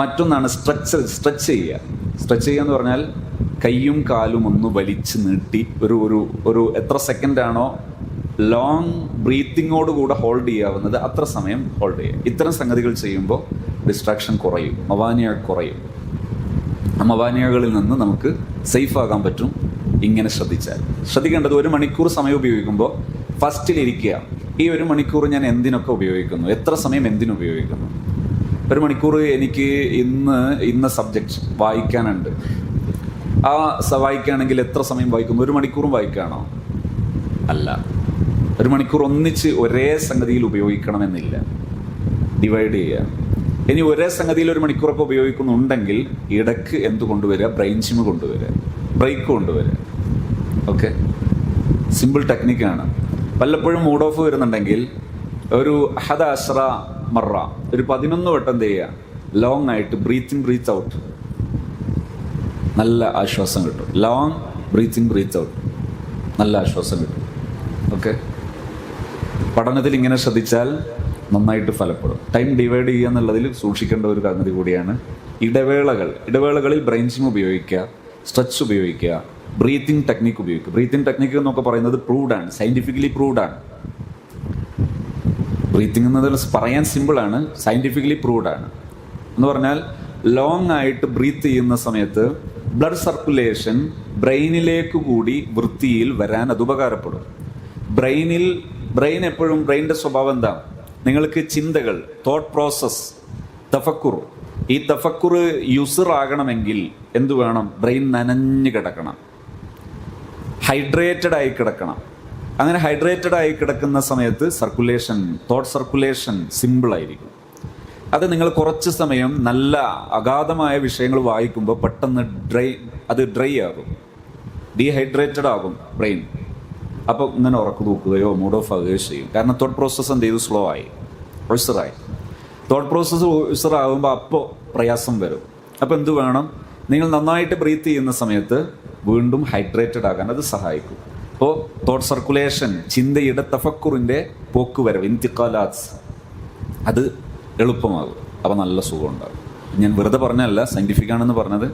മറ്റൊന്നാണ് സ്ട്രെച്ച് ചെയ്യുക. സ്ട്രെച്ച് ചെയ്യുക എന്ന് പറഞ്ഞാൽ കൈയും കാലും ഒന്ന് വലിച്ച് നീട്ടി ഒരു എത്ര സെക്കൻഡാണോ ലോങ് ബ്രീത്തിങ്ങോട് കൂടെ ഹോൾഡ് ചെയ്യാവുന്നത് അത്ര സമയം ഹോൾഡ് ചെയ്യുക. ഇത്തരം സംഗതികൾ ചെയ്യുമ്പോൾ ഡിസ്ട്രാക്ഷൻ കുറയും, മവാനിയ കുറയും. ആ മവാനിയകളിൽ നിന്ന് നമുക്ക് സേഫ് ആകാൻ പറ്റും ഇങ്ങനെ ശ്രദ്ധിക്കേണ്ടത്. 1 മണിക്കൂർ സമയം ഉപയോഗിക്കുമ്പോൾ ഫസ്റ്റിലിരിക്കുക. ഈ 1 മണിക്കൂർ ഞാൻ എന്തിനൊക്കെ ഉപയോഗിക്കുന്നു, എത്ര സമയം എന്തിനുപയോഗിക്കുന്നു? 1 മണിക്കൂർ എനിക്ക് ഇന്ന സബ്ജക്റ്റ് വായിക്കാനുണ്ട്. ആ വായിക്കുകയാണെങ്കിൽ എത്ര സമയം വായിക്കുന്നു? 1 മണിക്കൂറും വായിക്കുകയാണോ? അല്ല. 1 മണിക്കൂർ ഒന്നിച്ച് ഒരേ സംഗതിയിൽ ഉപയോഗിക്കണമെന്നില്ല, ഡിവൈഡ് ചെയ്യുക. ഇനി ഒരേ സംഗതിയിൽ 1 മണിക്കൂറൊക്കെ ഉപയോഗിക്കുന്നുണ്ടെങ്കിൽ ഇടയ്ക്ക് എന്ത് കൊണ്ടുവരിക? ബ്രെയിൻ ജിം കൊണ്ടുവരിക, ബ്രേക്ക് കൊണ്ടുവരിക. ഓക്കെ, സിമ്പിൾ ടെക്നിക്കാണ്. വല്ലപ്പോഴും മൂഡ് ഓഫ് വരുന്നുണ്ടെങ്കിൽ ഒരു 11 മറ, ഒരു 11 വട്ടം എന്ത് ചെയ്യുക? ലോങ് ആയിട്ട് ബ്രീത്ത് ഇൻ ബ്രീത്ത് ഔട്ട്, നല്ല ആശ്വാസം കിട്ടും. Long breath in breath out, നല്ല ആശ്വാസം കിട്ടും. ഓക്കെ, പഠനത്തിൽ ഇങ്ങനെ ശ്രദ്ധിച്ചാൽ നന്നായിട്ട് ഫലപ്പെടും. ടൈം ഡിവൈഡ് ചെയ്യുക എന്നുള്ളതിൽ സൂക്ഷിക്കേണ്ട ഒരു സംഗതി കൂടിയാണ്. ഇടവേളകളിൽ ബ്രെയിൻ ജിം ഉപയോഗിക്കുക, സ്ട്രെച്ച് ഉപയോഗിക്കുക, ബ്രീത്തിങ് ടെക്നിക്ക് ഉപയോഗിക്കുക. ബ്രീത്തിങ് ടെക്നിക്ക് എന്നൊക്കെ പറയുന്നത് പ്രൂവ്ഡാണ്, സയൻറ്റിഫിക്കലി പ്രൂവ്ഡാണ്. ബ്രീത്തിങ് എന്നത് പറയാൻ സിമ്പിളാണ്, സയൻറ്റിഫിക്കലി പ്രൂവ്ഡാണ്. എന്ന് പറഞ്ഞാൽ ലോങ് ആയിട്ട് ബ്രീത്ത് ചെയ്യുന്ന സമയത്ത് ബ്ലഡ് സർക്കുലേഷൻ ബ്രെയിനിലേക്ക് കൂടി വൃത്തിയിൽ വരാൻ അത് ഉപകാരപ്പെടും. ബ്രെയിൻ എപ്പോഴും ബ്രെയിനിൻ്റെ സ്വഭാവം എന്താ? നിങ്ങൾക്ക് ചിന്തകൾ, തോട്ട് പ്രോസസ് തഫക്കുർ. ഈ തഫക്കുർ യുസർ ആകണമെങ്കിൽ എന്തു വേണം? ബ്രെയിൻ നനഞ്ഞു കിടക്കണം, ഹൈഡ്രേറ്റഡ് ആയി കിടക്കണം. അങ്ങനെ ഹൈഡ്രേറ്റഡ് ആയി കിടക്കുന്ന സമയത്ത് സർക്കുലേഷൻ, തോട്ട് സർക്കുലേഷൻ സിമ്പിളായിരിക്കും. അത് നിങ്ങൾ കുറച്ച് സമയം നല്ല അഗാധമായ വിഷയങ്ങൾ വായിക്കുമ്പോൾ പെട്ടെന്ന് ഡ്രൈ ആകും, ഡീഹൈഡ്രേറ്റഡ് ആകും ബ്രെയിൻ. അപ്പോൾ ഇങ്ങനെ ഉറക്കു തൂക്കുകയോ മൂഡ് ഓഫ് ആകുകയോ ചെയ്യും. കാരണം തോട്ട് പ്രോസസ്സ് എന്ത് ചെയ്തു? സ്ലോ ആയി, ഒഴ്സറായി. തോട്ട് പ്രോസസ്സ് ഒഴ്സറാകുമ്പോൾ അപ്പോൾ പ്രയാസം വരും. അപ്പോൾ എന്ത് വേണം? നിങ്ങൾ നന്നായിട്ട് ബ്രീത്ത് ചെയ്യുന്ന സമയത്ത് വീണ്ടും ഹൈഡ്രേറ്റഡ് ആകാൻ അത് സഹായിക്കും. അപ്പോൾ തോട്ട് സർക്കുലേഷൻ, ചിന്തയുടെ തഫക്കുറിൻ്റെ പോക്ക് വരവ്, ഇന്തിഖാലാത്ത്, അത് എളുപ്പമാകും. അപ്പോൾ നല്ല സുഖം ഉണ്ടാകും. ഞാൻ വെറുതെ പറഞ്ഞല്ല, സയൻറ്റിഫിക് ആണെന്ന് പറഞ്ഞത്.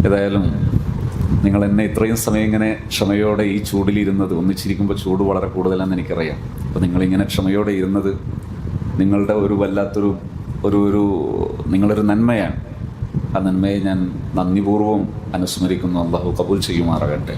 ഏതായാലും നിങ്ങൾ എന്നെ ഇത്രയും സമയം ഇങ്ങനെ ക്ഷമയോടെ ഈ ചൂടിലിരുന്നത്, ഒന്നിച്ചിരിക്കുമ്പോൾ ചൂട് വളരെ കൂടുതലാണെന്ന് എനിക്കറിയാം. അപ്പോൾ നിങ്ങളിങ്ങനെ ക്ഷമയോടെ ഇരുന്നത് നിങ്ങളുടെ ഒരു വല്ലാത്തൊരു നിങ്ങളൊരു നന്മയാണ്. ആ നന്മയെ ഞാൻ നന്ദിപൂർവ്വം അനുസ്മരിക്കുന്നു. അല്ലാഹു കബൂൽ ചെയ്യുമാറാകട്ടെ.